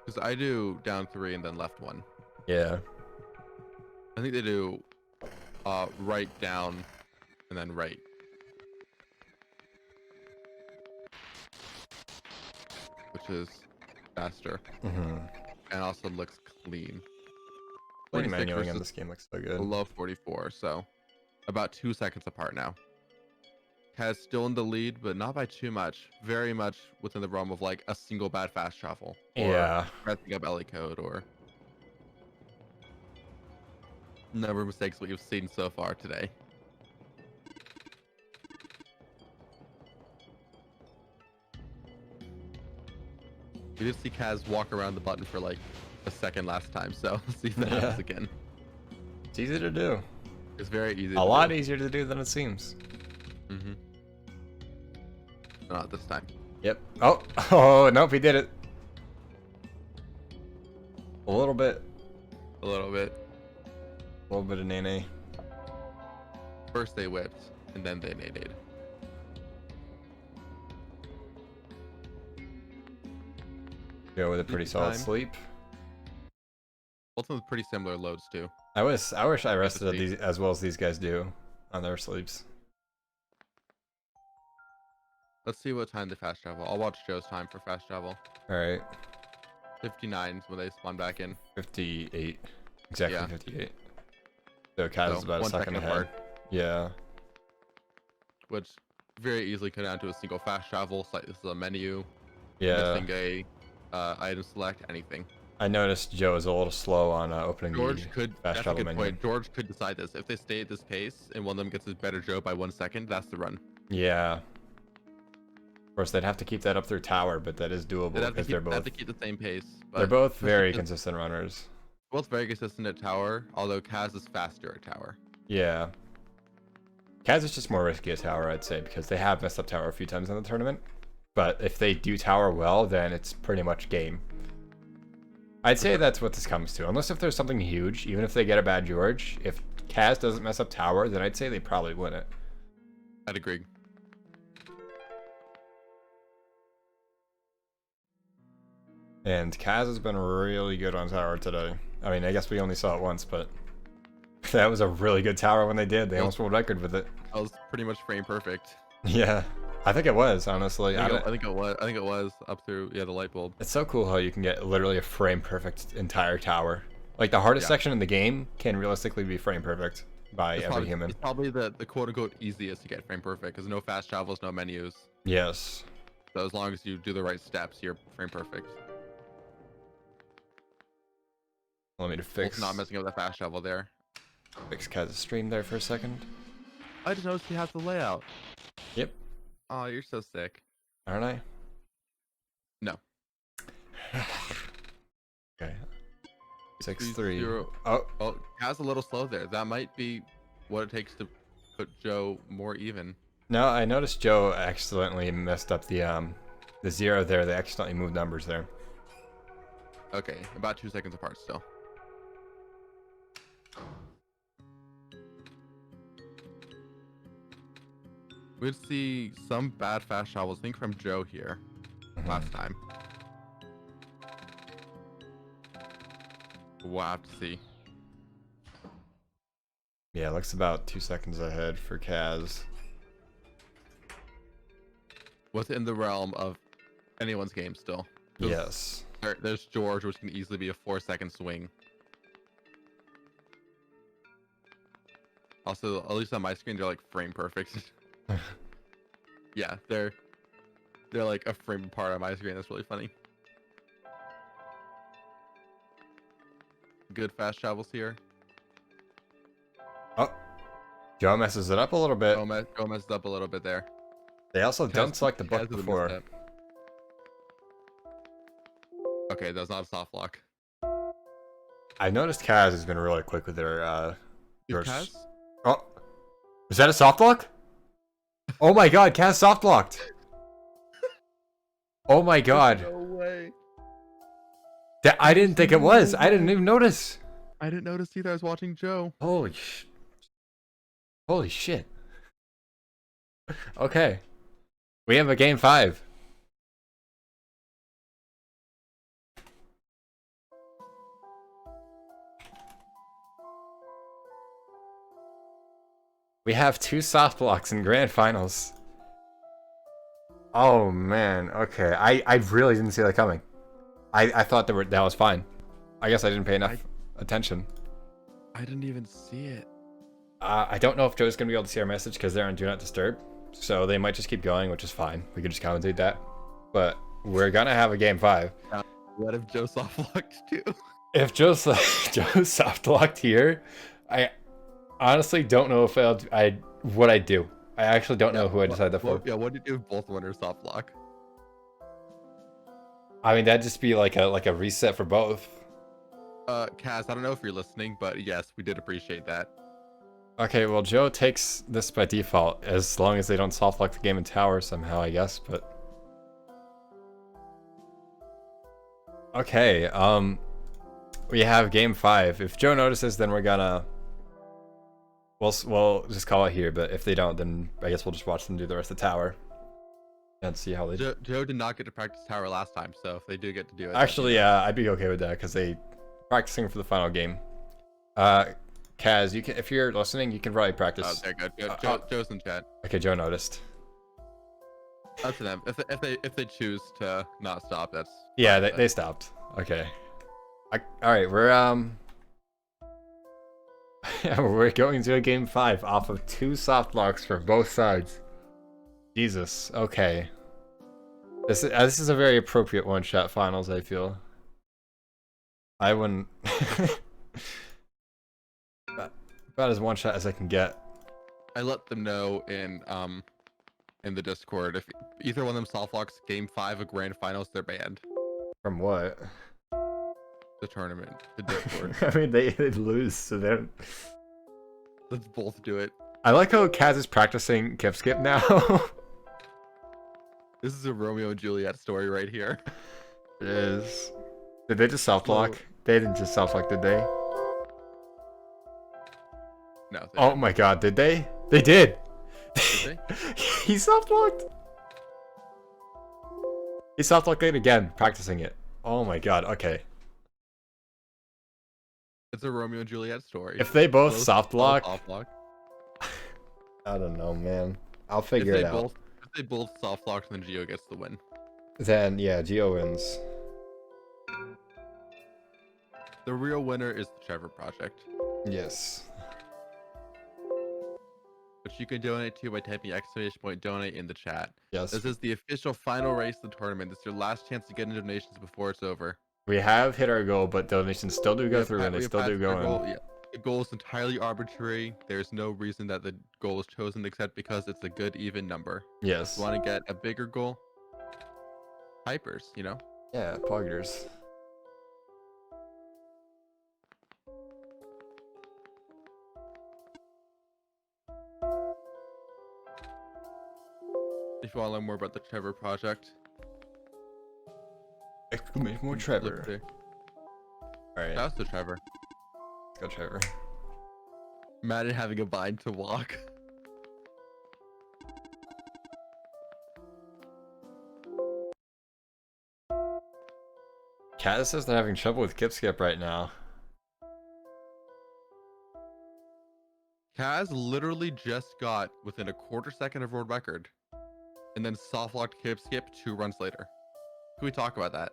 Because I do down 3 and then left 1. Yeah. I think they do right down and then right. Which is faster Mm-hmm. and also looks clean. Lane 26 manuing on versus this game looks so good. below 44, so about 2 seconds apart now. Kaz still in the lead, but not by too much. Very much within the realm of like a single bad fast travel. Or Yeah. messing up Ellie code or number of mistakes we've seen so far today. We did see Kaz walk around the button for like a second last time, so let's see if that happens again. It's easy to do. It's very easy. A lot easier to do than it seems. Mm-hmm. Not this time. Yep. Oh, oh, nope, he did it. A little bit. A little bit. A little bit of nay-nay. First they whipped, and then they nay-nayed. Go with a pretty solid sleep. Both of them pretty similar loads too. I wish I rested at these as well as these guys do on their sleeps. Let's see what time they fast travel. I'll watch Joe's time for fast travel. Alright. 59 is when they spawn back in. 58. Exactly Yeah. 58. So Kaz is about a 1 second ahead. apart. Yeah. Which very easily come down to a single fast travel. This is a menu. Yeah. Missing a item select, anything. I noticed Joe is a little slow on opening George the could, fast that's a travel good menu. point. George could decide this. If they stay at this pace and one of them gets a better Joe by 1 second, that's the run. Yeah. Of course, they'd have to keep that up through tower, but that is doable because They have to keep the same pace. they're both especially very 'cause consistent runners. both very consistent at tower, although Kaz is faster at tower. Yeah. Kaz is just more risky at tower, I'd say, because they have messed up tower a few times in the tournament. But if they do tower well, then it's pretty much game. I'd say that's what this comes to. Unless if there's something huge, even if they get a bad George, if Kaz doesn't mess up tower, then I'd say they probably win it. I'd agree. And Kaz has been really good on tower today. I mean, I guess we only saw it once, but that was a really good tower when they did. They almost world record with it. That was pretty much frame perfect. Yeah, I think it was, honestly. I think it was up through the light bulb. It's so cool how you can get literally a frame perfect entire tower. Like the hardest section in the game can realistically be frame perfect by every human. It's probably the quote unquote easiest to get frame perfect because no fast travels, no menus. Yes. So as long as you do the right steps, you're frame perfect. Let me to fix. Also not messing up the fast travel there. Fix Kaz's stream there for a second. I just noticed he has the layout. Yep. Oh, you're so sick. Aren't I? No. Okay. 6-3. Oh, Kaz a little slow there. That might be what it takes to put Joe more even. No, I noticed Joe accidentally messed up the zero there. They accidentally moved numbers there. Okay, about 2 seconds apart still. We'd see some bad fast travels, I think from Joe here last time. We'll have to see. Yeah, looks about 2 seconds ahead for Kaz. Within the realm of anyone's game still. Yes. There's George, which can easily be a 4-second swing. Also, at least on my screen, they're like frame perfect. Yeah, they're like a frame apart on my screen. That's really funny. Good fast travels here. Oh, Joe messes it up a little bit. Go messed up a little bit there. They also don't select the book Kaz with a before. misstep. Okay, that's not a soft lock. I noticed Kaz has been really quick with their Kaz? Oh, is that a soft lock? Oh my god, Kaz soft locked. Oh my god. No way. I didn't think it was. I didn't even notice. I didn't notice either. I was watching Joe. Holy shit. Okay. We have a game 5. We have 2 soft blocks in grand finals. Oh man, okay. I really didn't see that coming. I thought that was fine. I guess I didn't pay enough attention. I didn't even see it. I don't know if Joe's gonna be able to see our message because they're on Do Not Disturb. So they might just keep going, which is fine. We could just commentate that. But we're gonna have a game 5. What if Joe soft locked too? If Joe's soft locked here, I honestly don't know if what I do. I actually don't know who I decide that for. Yeah, what do you do if both winners soft lock? I mean, that'd just be like a reset for both. Kaz, I don't know if you're listening, but yes, we did appreciate that. Okay, well, Joe takes this by default as long as they don't soft lock the game in tower somehow, I guess. But okay, we have game 5. If Joe notices, then we're gonna we'll just call it here. But if they don't, then I guess we'll just watch them do the rest of the tower and see how they do. Joe did not get to practice tower last time, so if they do get to do it, Actually, yeah, I'd be okay with that because they practicing for the final game. Kaz, you can, if you're listening, you can probably practice. Oh, they're good. Joe's in chat. Okay, Joe noticed. Up to them. If they choose to not stop, that's yeah. They stopped. Okay. All right, we're we're going to a game 5 off of 2 soft locks for both sides. Jesus. Okay. This is a very appropriate one-shot finals. I feel. I wouldn't. About as one shot as I can get. I let them know in the Discord if either one of them soft locks game 5 of grand finals, they're banned. From what? The tournament, the Discord. I mean, they'd lose, so they're. Let's both do it. I like how Kaz is practicing Kip Skip now. This is a Romeo and Juliet story right here. It is. Did they just soft lock? They didn't just soft lock, did they? No. Oh my god, did they? They did! Did they? He soft locked! He soft locked it again, practicing it. Oh my god, okay. It's a Romeo and Juliet story. If they both soft lock, I don't know, man. I'll figure it out. If they both soft lock, then Geo gets the win. Then, yeah, Geo wins. The real winner is the Trevor Project. Yes. Which you can donate to by typing !donate in the chat. Yes. This is the official final race of the tournament. This is your last chance to get into donations before it's over. We have hit our goal, but donations still do go through, and they still do go in. Yeah. The goal is entirely arbitrary. There's no reason that the goal is chosen except because it's a good even number. Yes. You want to get a bigger goal? Hypers, you know? Yeah, poggers. If you want to learn more about the Trevor Project. Exclamation more Trevor. Alright. That's the Trevor. Let's go, Trevor. Imagine having a bind to walk. Kaz says they're having trouble with Kip Skip right now. Kaz literally just got within a quarter second of world record. And then soft locked Kip Skip 2 runs later. Can we talk about that?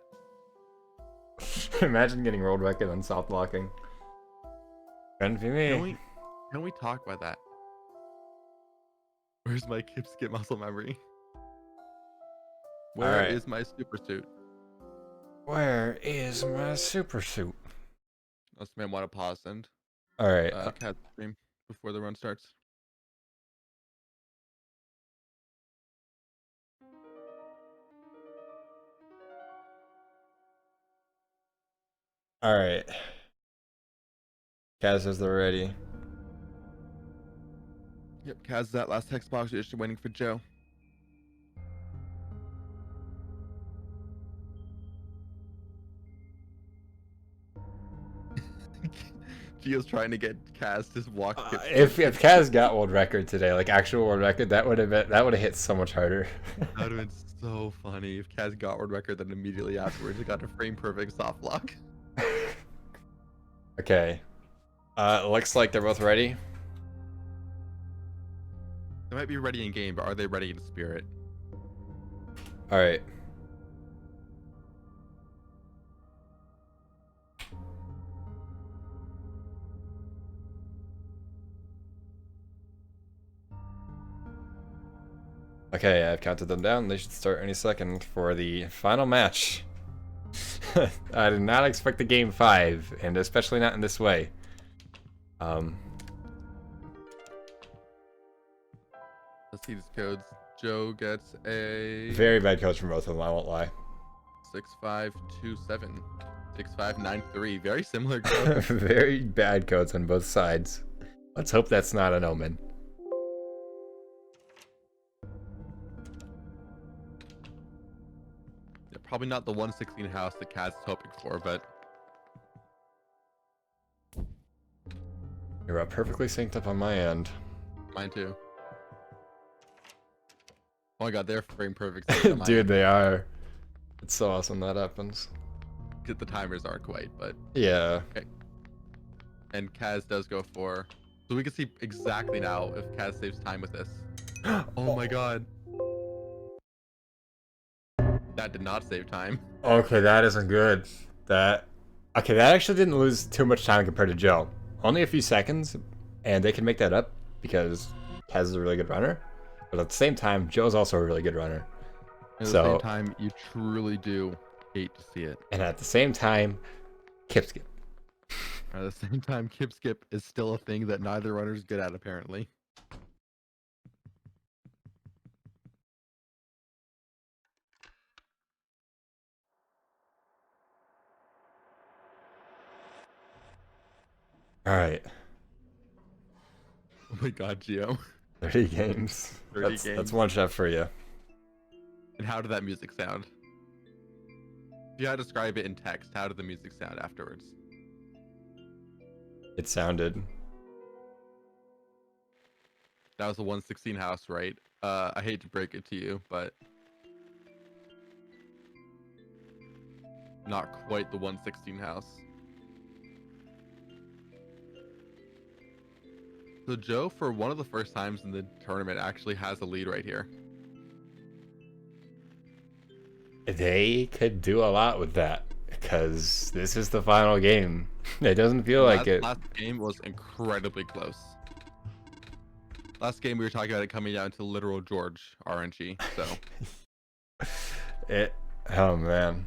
Imagine getting world record and soft locking. Couldn't be me. Can we talk about that? Where's my Kip Skip muscle memory? Where is my super suit? Where is my super suit? This man want to pause and Alright. Kaz stream before the run starts. Alright. Kaz says they're ready. Yep, Kaz is that last text box. You're just waiting for Joe. Gio's trying to get Kaz to walk. If Kaz got world record today, like actual world record, that would have hit so much harder. That would have been so funny if Kaz got world record, then immediately afterwards it got a frame perfect soft lock. Okay. Looks like they're both ready. They might be ready in game, but are they ready in spirit? Alright. Okay, I've counted them down. They should start any second for the final match. I did not expect the game 5, and especially not in this way. Let's see these codes. Joe gets a Very bad codes from both of them, I won't lie. 6527. 6593. Very similar codes. Very bad codes on both sides. Let's hope that's not an omen. Yeah, probably not the 116 house that Kaz is hoping for, but You're perfectly synced up on my end. mine too. Oh my god, they're frame perfect. sync on my Dude, end. they are. It's so awesome that happens. The timers aren't quite, but Yeah. and Kaz does go for. So we can see exactly now if Kaz saves time with this. Oh my god. That did not save time. Okay, that isn't good. Okay, that actually didn't lose too much time compared to Joe. Only a few seconds, and they can make that up because Kaz is a really good runner. But at the same time, Joe's also a really good runner. At the So- same time, you truly do hate to see it. And at the same time, Kip skip. At the same time, Kip Skip is still a thing that neither runner is good at, apparently. Alright, Oh my god, Gio. 30 games. 30 That's games. one shot for you. And how did that music sound? If you had to describe it in text, how did the music sound afterwards? It sounded. That was the 116 house, right? I hate to break it to you, but not quite the 116 house. So Joe, for one of the first times in the tournament, actually has a lead right here. They could do a lot with that because this is the final game. It doesn't feel like it. Last game was incredibly close. Last game we were talking about it coming down to literal George RNG. So Oh man,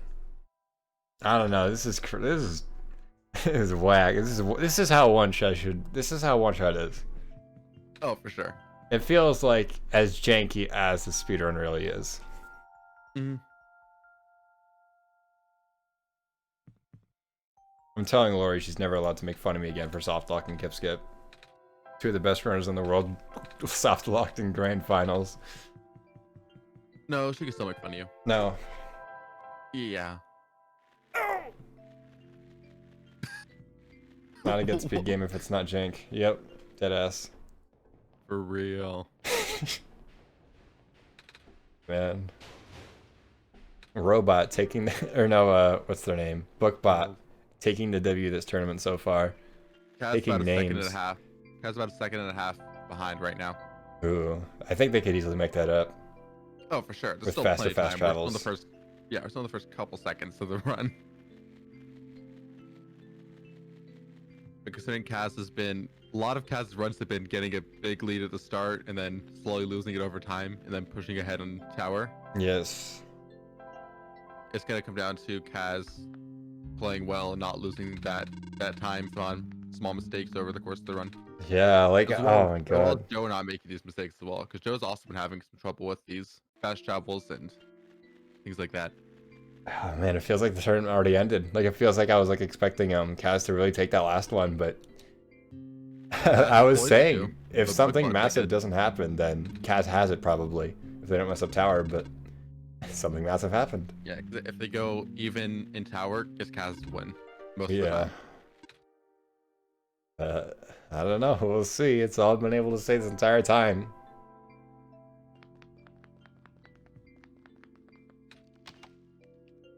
I don't know. This is this is whack. This is how one shot should. This is how one shot is. oh, for sure. It feels like as janky as the speedrun really is. Mhm. I'm telling Lori she's never allowed to make fun of me again for soft lock and Kip Skip. Two of the best runners in the world soft locked in grand finals. No, she can still make fun of you. No. Yeah. Not a good speed game if it's not jank. Yep. Deadass. For real. Man. Robot taking or no, what's their name? Bookbot taking the W this tournament so far. Kaz Taking about a second and names. a half. Kaz about a second and a half behind right now. Ooh. I think they could easily make that up. Oh, for sure. There's With still faster plenty of fast time. We're still in travels. the first, yeah, we're still in the first couple seconds of the run. But considering Kaz has been, a lot of Kaz's runs have been getting a big lead at the start and then slowly losing it over time and then pushing ahead on tower. Yes. It's gonna come down to Kaz playing well and not losing that time on small mistakes over the course of the run. Yeah, like As well, oh my as well as god. Joe not making these mistakes as well, because Joe's also been having some trouble with these fast travels and things like that. Oh man, it feels like the tournament already ended. Like it feels like I was like expecting Kaz to really take that last one, but I was poised saying to, if but something Bookbot massive did. doesn't happen, then Kaz has it probably if they don't mess up tower. But something massive happened. Yeah, 'cause if they go even in tower, it's Kaz to win most of the Yeah. time. I don't know. We'll see. It's all I've been able to say this entire time.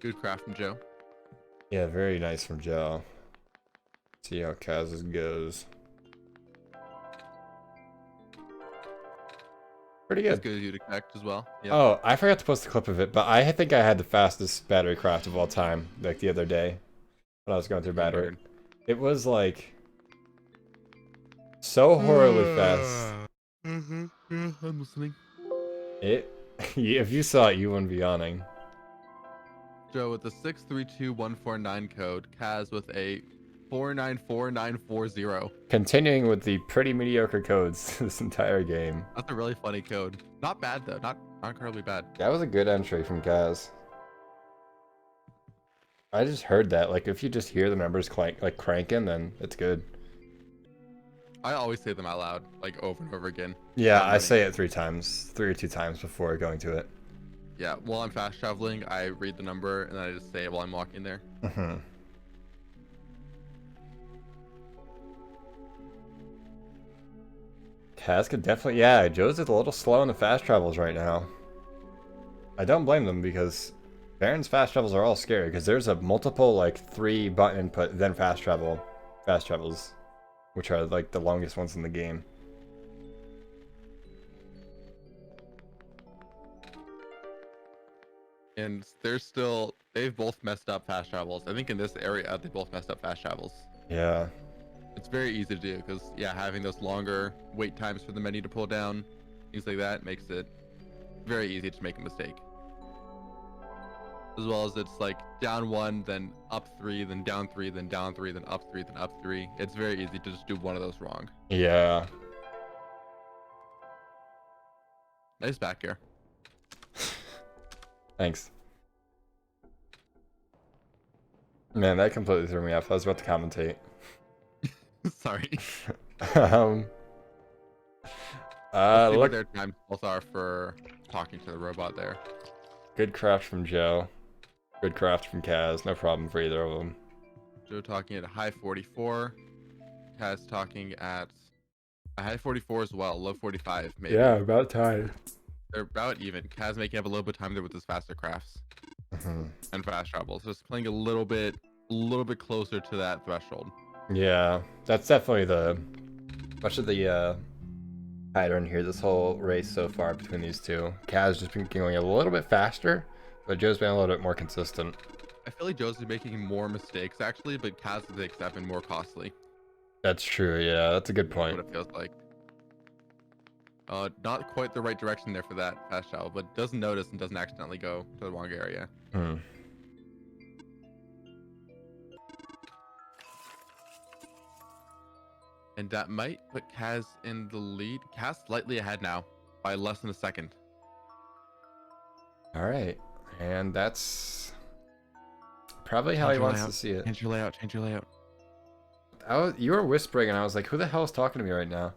Good craft from Joe. Yeah, very nice from Joe. See how Kaz's goes. Pretty As good. good as you'd expect as well. Yeah. Oh, I forgot to post a clip of it, but I think I had the fastest battery craft of all time, like the other day, when I was going through battery. It was like so horribly fast. Mm-hmm. Yeah, I'm listening. If you saw it, you wouldn't be yawning. Joe with the 632149 code, Kaz with a 494940. Continuing with the pretty mediocre codes this entire game. That's a really funny code. Not bad though. Not incredibly bad. That was a good entry from Kaz. I just heard that. Like, if you just hear the numbers cranking, then it's good. I always say them out loud, like over and over again. Yeah, I say it 3 or 2 times before going to it. Yeah, while I'm fast traveling, I read the number and then I just say it while I'm walking there. Mm-hmm. Kaz could definitely... Yeah, Joe's a little slow in the fast travels right now. I don't blame them because Baron's fast travels are all scary because there's a multiple, like, 3 button input, then fast travels, which are, like, the longest ones in the game. And they've both messed up fast travels. I think in this area, they both messed up fast travels. Yeah. It's very easy to do because, yeah, having those longer wait times for the menu to pull down, things like that, makes it very easy to make a mistake. As well as it's like down 1, then up 3, then down 3, then down 3, then up 3, then up 3. It's very easy to just do one of those wrong. Yeah. Nice back here. Thanks. Man, that completely threw me off. I was about to commentate. Sorry. Look. What their time both are for talking to the robot there. Good craft from Joe. Good craft from Kaz. No problem for either of them. Joe talking at a high 44. Kaz talking at a high 44 as well. Low 45 maybe. Yeah, about time. They're about even. Kaz making up a little bit of time there with his faster crafts and fast travels. Just playing a little bit closer to that threshold. Yeah, that's definitely much of the pattern here this whole race so far between these two. Kaz just been going a little bit faster, but Joe's been a little bit more consistent. I feel like Joe's been making more mistakes actually, but Kaz's mistakes have been more costly. That's true. Yeah, that's a good point. What it feels like. Not quite the right direction there for that fast travel, but doesn't notice and doesn't accidentally go to the wrong area. And that might put Kaz in the lead. Kaz slightly ahead now by less than a second. All right, and that's probably how he wants to see it. Change your layout. Change your layout. You were whispering, and I was like, "Who the hell is talking to me right now?"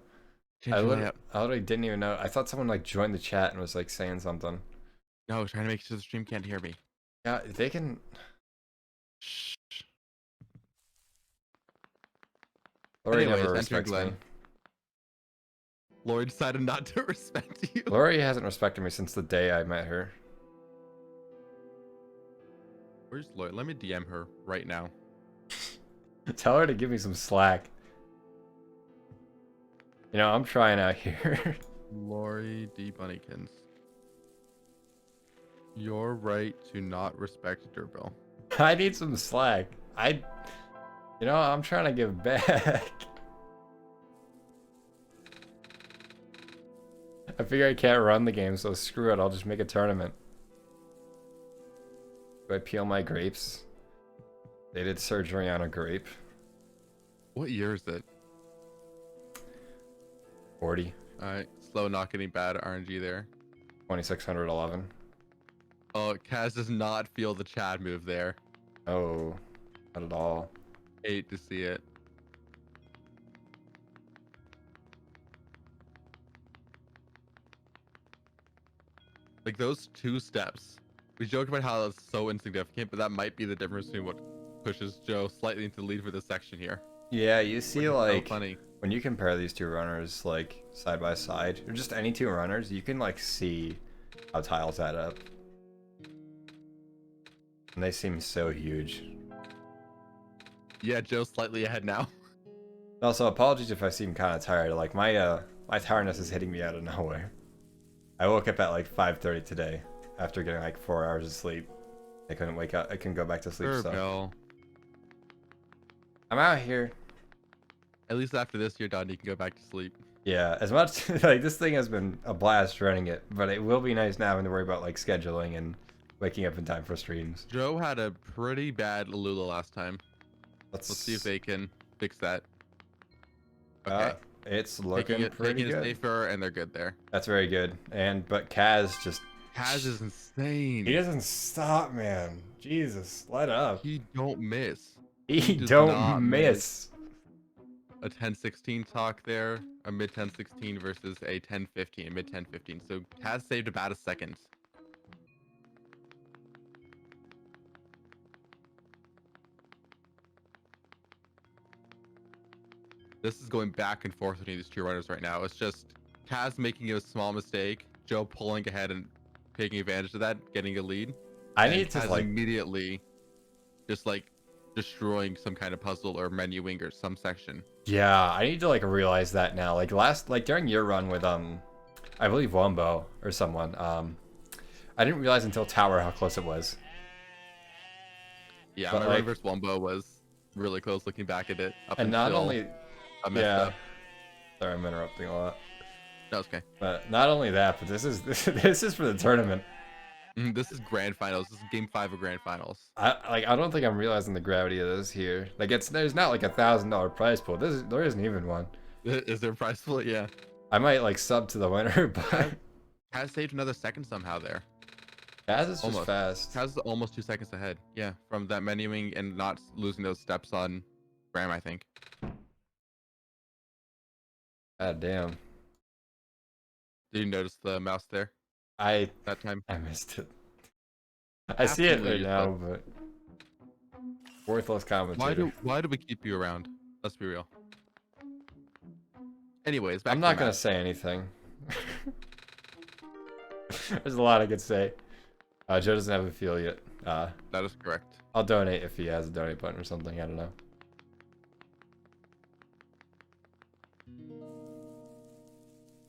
Change your layout. I literally didn't even know. I thought someone like joined the chat and was like saying something. No, trying to make sure the stream can't hear me. Yeah, they can. Shh. Lori Anyways, never respects me. Lori decided not to respect you. Lori hasn't respected me since the day I met her. Where's Lori? Let me DM her right now. Tell her to give me some slack. You know, I'm trying out here. Lori D. Bunnykins. You're right to not respect Durbill. I need some slack. You know, I'm trying to give back. I figure I can't run the game, so screw it. I'll just make a tournament. Do I peel my grapes? They did surgery on a grape. What year is it? 40. Alright, slow, not getting bad RNG there. 2611. Oh, Kaz does not feel the Chad move there. Oh, not at all. Hate to see it. Like those 2 steps. We joke about how that's so insignificant, but that might be the difference between what pushes Joe slightly into the lead for this section here. Yeah, you see, like, so funny. When you compare these 2 runners, like, side by side, or just any 2 runners, you can, like, see how tiles add up. And they seem so huge. Yeah, Joe's slightly ahead now. Also, apologies if I seem kind of tired. Like, my tiredness is hitting me out of nowhere. I woke up at, like, 5:30 today after getting, like, 4 hours of sleep. I couldn't wake up. I couldn't go back to sleep, so... I'm out here. At least after this, you're done. You can go back to sleep. Yeah, as much like this thing has been a blast running it, but it will be nice now having to worry about like scheduling and waking up in time for streams. Joe had a pretty bad Alula last time. Let's see if they can fix that. Okay. It's looking pretty taking good. it safer, and they're good there. That's very good. But Kaz just... Kaz is insane. He doesn't stop, man. Jesus, let up. He don't miss. He does don't not miss. A 10-16 talk there, a mid 10-16 versus a 10-15, a mid 10-15. So Kaz saved about a second. This is going back and forth between these two runners right now. It's just Kaz making a small mistake, Joe pulling ahead and taking advantage of that, getting a lead. I need to Kaz like immediately just like destroying some kind of puzzle or menuing or some section. Yeah, I need to like realize that now. Like during your run with I believe Wombo or someone, I didn't realize until Tower how close it was. Yeah, But, my like, run versus Wombo was really close looking back at it. Up and not until only I messed up. sorry, I'm interrupting a lot. No, it's okay. But not only that, but this is for the tournament. This is grand finals. This is game 5 of grand finals. I don't think I'm realizing the gravity of this here. Like there's not like $1,000 prize pool. There isn't even one. Is there a prize pool? Yeah. I might like sub to the winner, but Kaz saved another second somehow there. Kaz is just Almost. fast. Kaz is almost 2 seconds ahead. Yeah, from that menuing and not losing those steps on Graham, I think. God damn. Did you notice the mouse there I that time? missed it. I see it right Absolutely now, but worthless commentator. Why do we keep you around? Let's be real. Anyways, back I'm to not the gonna match. say anything. There's a lot I could say. Joe doesn't have a feel yet. That is correct. I'll donate if he has a donate button or something. I don't know.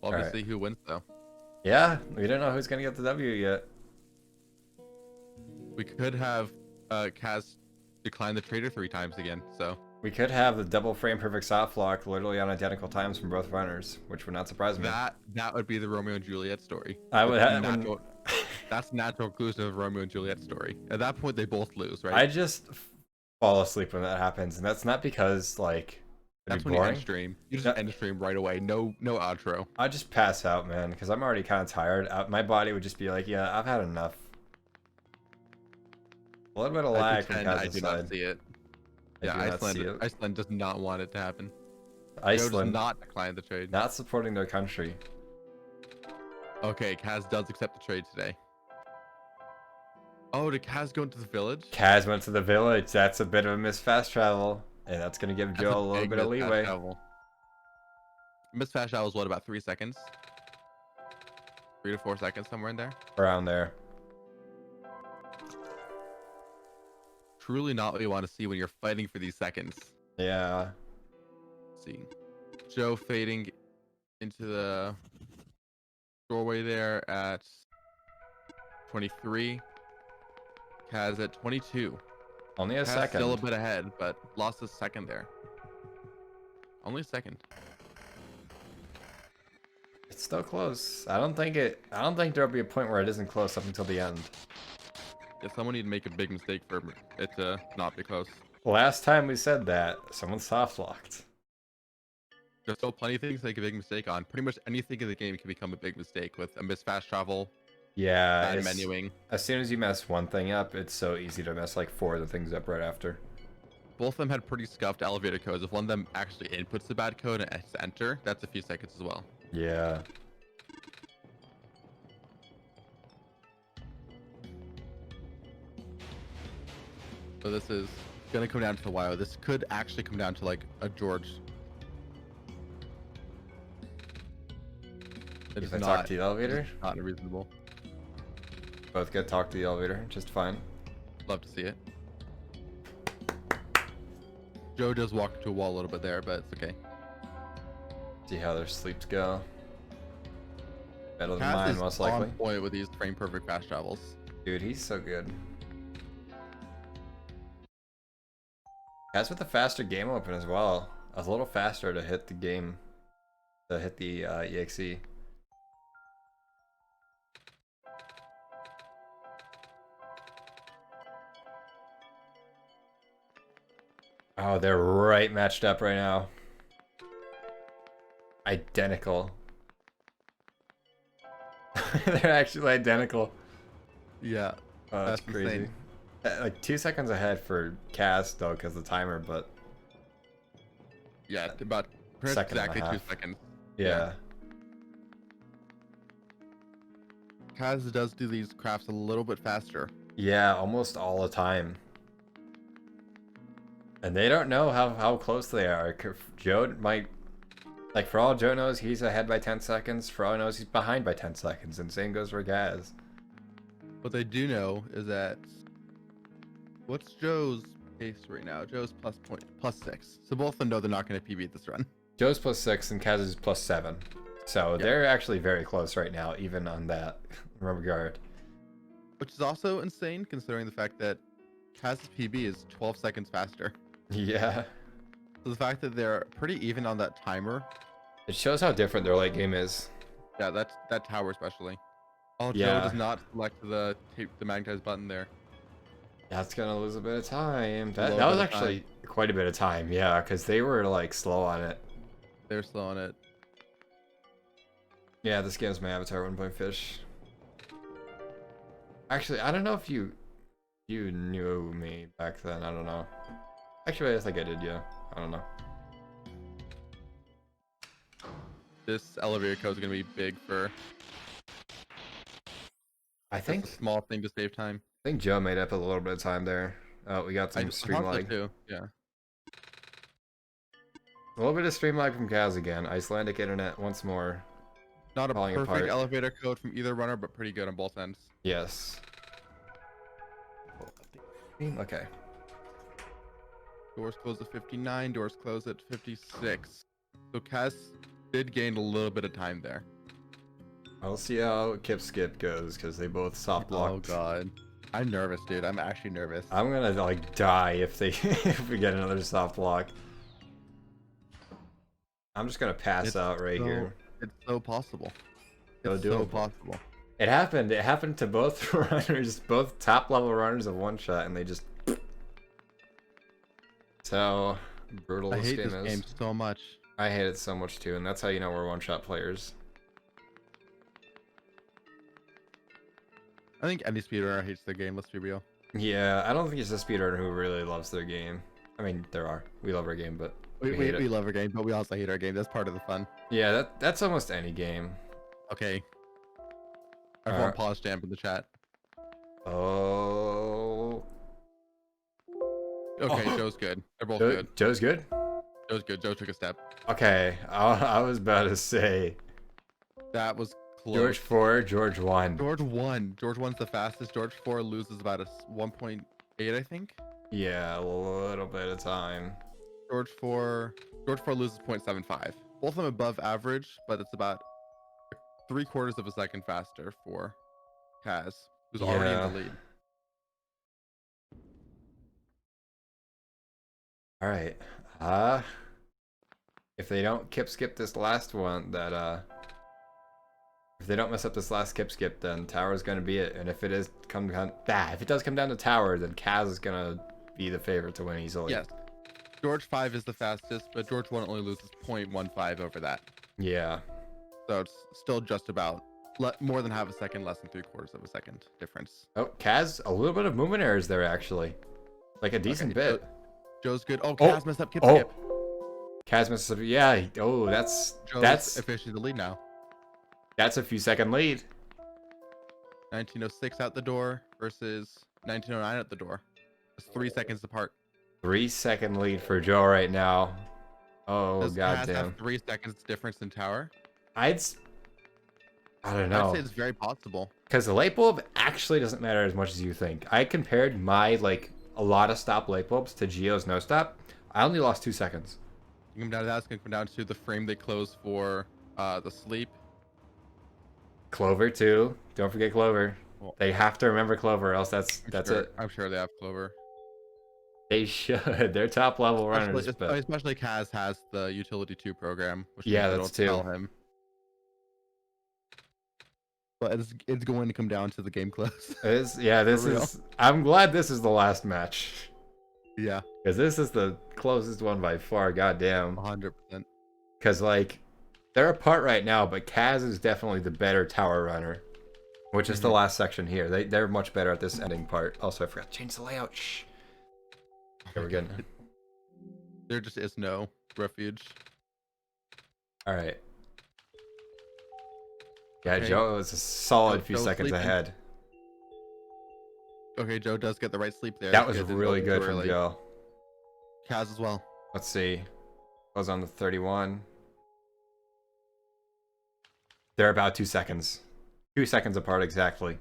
Well, obviously, who wins though? Yeah, we don't know who's gonna get the W yet. We could have Kaz decline the trader 3 times again. So We could have the double frame perfect soft lock literally on identical times from both runners, which would not surprise me. that would be the Romeo and Juliet story. I would have. That's natural conclusion of Romeo and Juliet story. At that point, they both lose, right? I just fall asleep when that happens, and that's not because like That's when you end stream. You just end stream right away. No outro. I just pass out, man, because I'm already kind of tired. My body would just be like, yeah, I've had enough. A little bit of lag from Kaz's I do not see it. Yeah, Iceland does not want it to happen. Iceland does not decline the trade. not supporting their country. Okay, Kaz does accept the trade today. Oh, did Kaz go into the village? Kaz went to the village. That's a bit of a missed fast travel, and that's gonna give Joe a little bit of leeway. Missed fast travel is what, about 3 seconds? 3 to 4 seconds, somewhere in there. Around there. Truly not what you want to see when you're fighting for these seconds. Yeah. Let's see, Joe fading into the doorway there at 23. Kaz at 22. Only a Kaz second. still a bit ahead, but lost a second there. Only a second. It's still close. I don't think there'll be a point where it isn't close up until the end. Yeah, someone need to make a big mistake for it to not be close. Last time we said that, someone soft locked. There's still plenty of things to make a big mistake on. Pretty much anything in the game can become a big mistake with a missed fast travel. Yeah, Bad menuing. As soon as you mess one thing up, it's so easy to mess like 4 of the things up right after. Both of them had pretty scuffed elevator codes. If one of them actually inputs the bad code and hits enter, that's a few seconds as well. Yeah. So this is gonna come down to the wire. This could actually come down to like a George. It If is I not, talk to the elevator, not unreasonable. both get talk to the elevator, just fine. Love to see it. Joe does walk into a wall a little bit there, but it's okay. See how their sleeps go. Better than Kaz mine, is most likely. on point with these frame perfect fast travels. Dude, he's so good. Kaz with a faster game open as well. I was a little faster to hit the game, to hit the EXE. Oh, they're right matched up right now. Identical. They're actually identical. Yeah, Oh, that's that's crazy. insane. Like 2 seconds ahead for Kaz though, because the timer, but Yeah, about pretty much second and a exactly 2 half. seconds. Yeah. Kaz does do these crafts a little bit faster. Yeah, almost all the time. And they don't know how close they are. Joe might, like, for all Joe knows, he's ahead by 10 seconds. For all he knows, he's behind by 10 seconds. And same goes for Gaz. What they do know is that what's Joe's pace right now? Joe's plus 6. So both of them know they're not going to PB this run. Joe's +6 and Kaz is +7. So Yeah. they're actually very close right now, even on that regard. Which is also insane considering the fact that Kaz's PB is 12 seconds faster. Yeah. So the fact that they're pretty even on that timer. It shows how different their late game is. Yeah, that tower especially. Oh, Yeah. Joe does not select the magnetize button there. That's gonna lose a bit of time. That was actually quite a bit of time, yeah, because they were like slow on it. They're slow on it. Yeah, this game's my avatar 1.fish. Actually, I don't know if you knew me back then. I don't know. Actually, I think I did. Yeah, I don't know. This elevator code is gonna be big for. I think a small thing to save time. I think Joe made up a little bit of time there. Oh, we got some stream lag. Too. Yeah. A little bit of stream lag from Kaz again. Icelandic internet once more. Not a perfect apart. elevator code from either runner, but pretty good on both ends. Yes. Okay. Doors close at 59. Doors close at 56. So Kaz did gain a little bit of time there. I'll see how Kip Skip goes because they both soft blocked. Oh god, I'm nervous, dude. I'm actually nervous. I'm gonna like die if they if we get another soft block. I'm just gonna pass out right here. It's so possible. It's so possible. It happened. It happened to both runners, both top level runners of OneShot, and they just. So brutal I this hate game this is. game so much. I hate it so much too, and that's how you know we're OneShot players. I think any speedrunner hates their game. Let's be real. Yeah, I don't think it's a speedrunner who really loves their game. I mean, there are. We love our game, but we love our game, but we also hate our game. That's part of the fun. Yeah, that's almost any game. Okay. Everyone pause jam in the chat. Oh. Okay, Joe's good. They're both good. Joe's good? Joe's good. Joe took a step. Okay, I was about to say. That was close. George 4, George 1. George 1. George 1's the fastest. George 4 loses about a 1.8, I think. Yeah, a little bit of time. George 4 loses 0.75. Both of them above average, but it's about 3/4 of a second faster for Kaz, who's already in the lead. All right. If they don't skip this last one, if they don't mess up this last skip, then Tower's gonna be it. And if it does come down to Tower, then Kaz is gonna be the favorite to win easily. Yes. George 5 is the fastest, but George 1 only loses 0.15 over that. Yeah. So it's still just about more than half a second, less than 3/4 of a second difference. Oh, Kaz, a little bit of movement errors there actually, like a decent bit. Joe's good. Oh, Kaz messed up. Skip. Kaz messes up. Yeah. Oh, that's officially the lead now. That's a few second lead. 1906 out the door versus 1909 at the door. It's 3 seconds apart. 3 second lead for Joe right now. Oh, goddamn. Does Kaz have 3 seconds difference in Tower? I don't know. I'd say it's very possible. Because the light bulb actually doesn't matter as much as you think. I compared my, a lot of stop light bulbs to Geo's no stop. I only lost 2 seconds. You come down to that. It's going to come down to the frame they close for the sleep. Clover, too. Don't forget Clover. Well, they have to remember Clover, else that's it. I'm sure they have Clover. They should. They're top level runners. Especially Kaz has the Utility 2 program. Which that's too. Tell him. But it's going to come down to the game close. I'm glad this is the last match. Yeah, Because this is the closest one by far. Goddamn. 100%. Because like they're apart right now, but Kaz is definitely the better tower runner, which is the last section here. They're much better at this ending part. Also, I forgot to change the layout. Shh. Okay, we're good. There just is no refuge. All right. Yeah, Okay. Joe is a solid few Joe's seconds sleeping. ahead. Okay, Joe does get the right sleep there. That was Didn't really open good too from early. Joe. Kaz as well. Let's see. I was on the 31. They're about 2 seconds. 2 seconds apart exactly.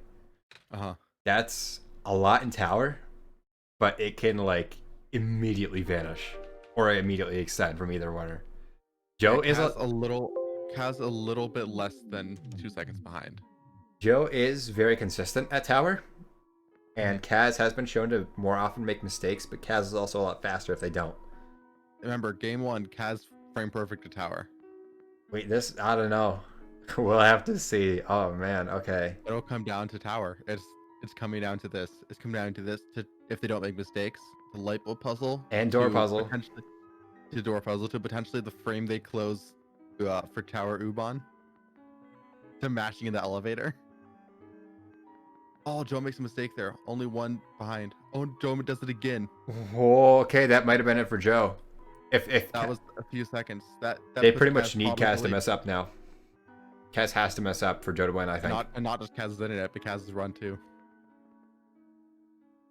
That's a lot in tower, but it can like immediately vanish or immediately extend from either runner. Joe Yeah, is Kaz a little bit less than 2 seconds behind. Joe is very consistent at tower, and Kaz has been shown to more often make mistakes, but Kaz is also a lot faster if they don't. Remember, game 1, Kaz frame perfect to tower. Wait, this I don't know. We'll have to see. Oh man, okay. It'll come down to tower. It's coming down to this. It's coming down to this. To if they don't make mistakes, the light bulb puzzle And door to puzzle. potentially to door puzzle to potentially the frame they close for tower Uban to mashing in the elevator. Oh, Joe makes a mistake there. Only one behind. Oh, Joe does it again. Whoa, okay, that might have been it for Joe. If That was a few seconds. That they puts pretty much Kaz need probably in Kaz the to lead. mess up now. Kaz has to mess up for Joe to win, I think. Not just Kaz's internet, but Kaz's run too.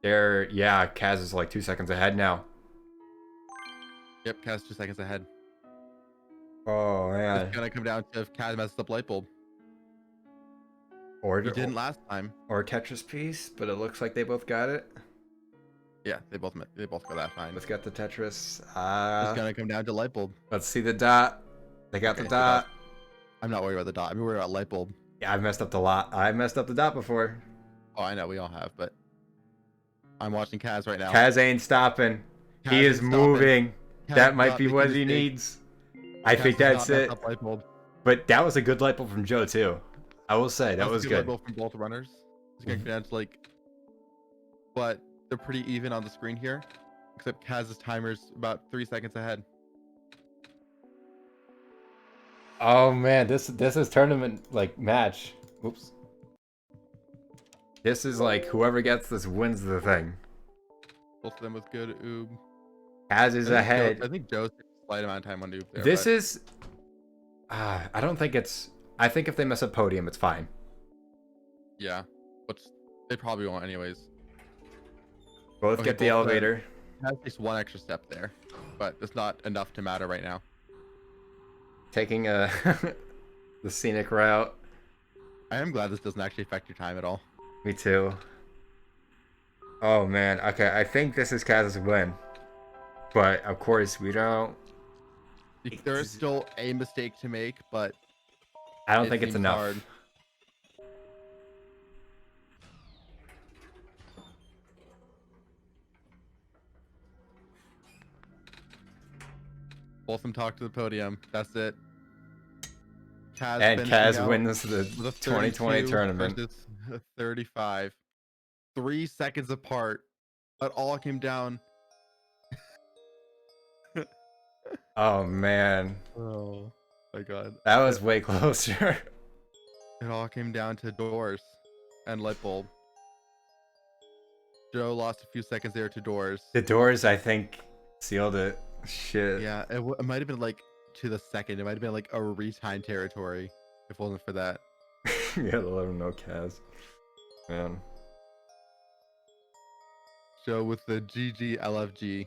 Yeah, Kaz is like 2 seconds ahead now. Yep, Kaz 2 seconds ahead. Oh man. It's gonna come down to if Kaz messes up light bulb. Or He didn't last time. or Tetris piece, but it looks like they both got it. Yeah, they both got that fine. Let's get the Tetris. It's gonna come down to light bulb. Let's see the dot. They got the dot. I'm not worried about the dot. I'm worried about light bulb. Yeah, I've messed up the lot. I've messed up the dot before. Oh, I know we all have, but I'm watching Kaz right now. Kaz ain't stopping. Kaz He is ain't stopping. moving. Kaz That is might not be making what a he mistake. needs. I Kaz think does that's not mess it. up light bulb. But that was a good light bulb from Joe too. I will say that That's was a good. light bulb from both runners. It's gonna come down to like, but they're pretty even on the screen here, except Kaz's timer's about 3 seconds ahead. Oh man, this is tournament like match. Oops. This is like whoever gets this wins the thing. Both of them with good oob. Kaz is ahead. I think Joe's a slight amount of time on oob there. This but is. I don't think it's. I think if they mess up podium, it's fine. yeah, but they probably won't anyways. Both Okay, get the both of them. elevator. Has takes one extra step there, but it's not enough to matter right now. Taking the scenic route. I am glad this doesn't actually affect your time at all. Me too. Oh man. Okay, I think this is Kaz's win. But of course we don't. There is still a mistake to make, but I don't it think it's seems enough. hard. Both of them talk to the podium. That's it. Kaz And finishing Kaz out wins the with a 2020 32 tournament. versus a 35. 3 seconds apart. It all came down. Oh man. Oh my god. That was way closer. It all came down to doors and light bulb. Joe lost a few seconds there to doors. The doors, I think, sealed it. Shit. Yeah, it might have been like to the second. It might have been like a retime territory if it wasn't for that. Yeah, let him know, Kaz. Man. Joe with the GG LFG.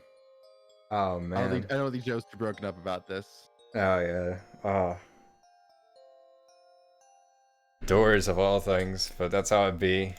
Oh man. I don't think Joe's too broken up about this. Oh yeah. Oh. Doors of all things, but that's how it be.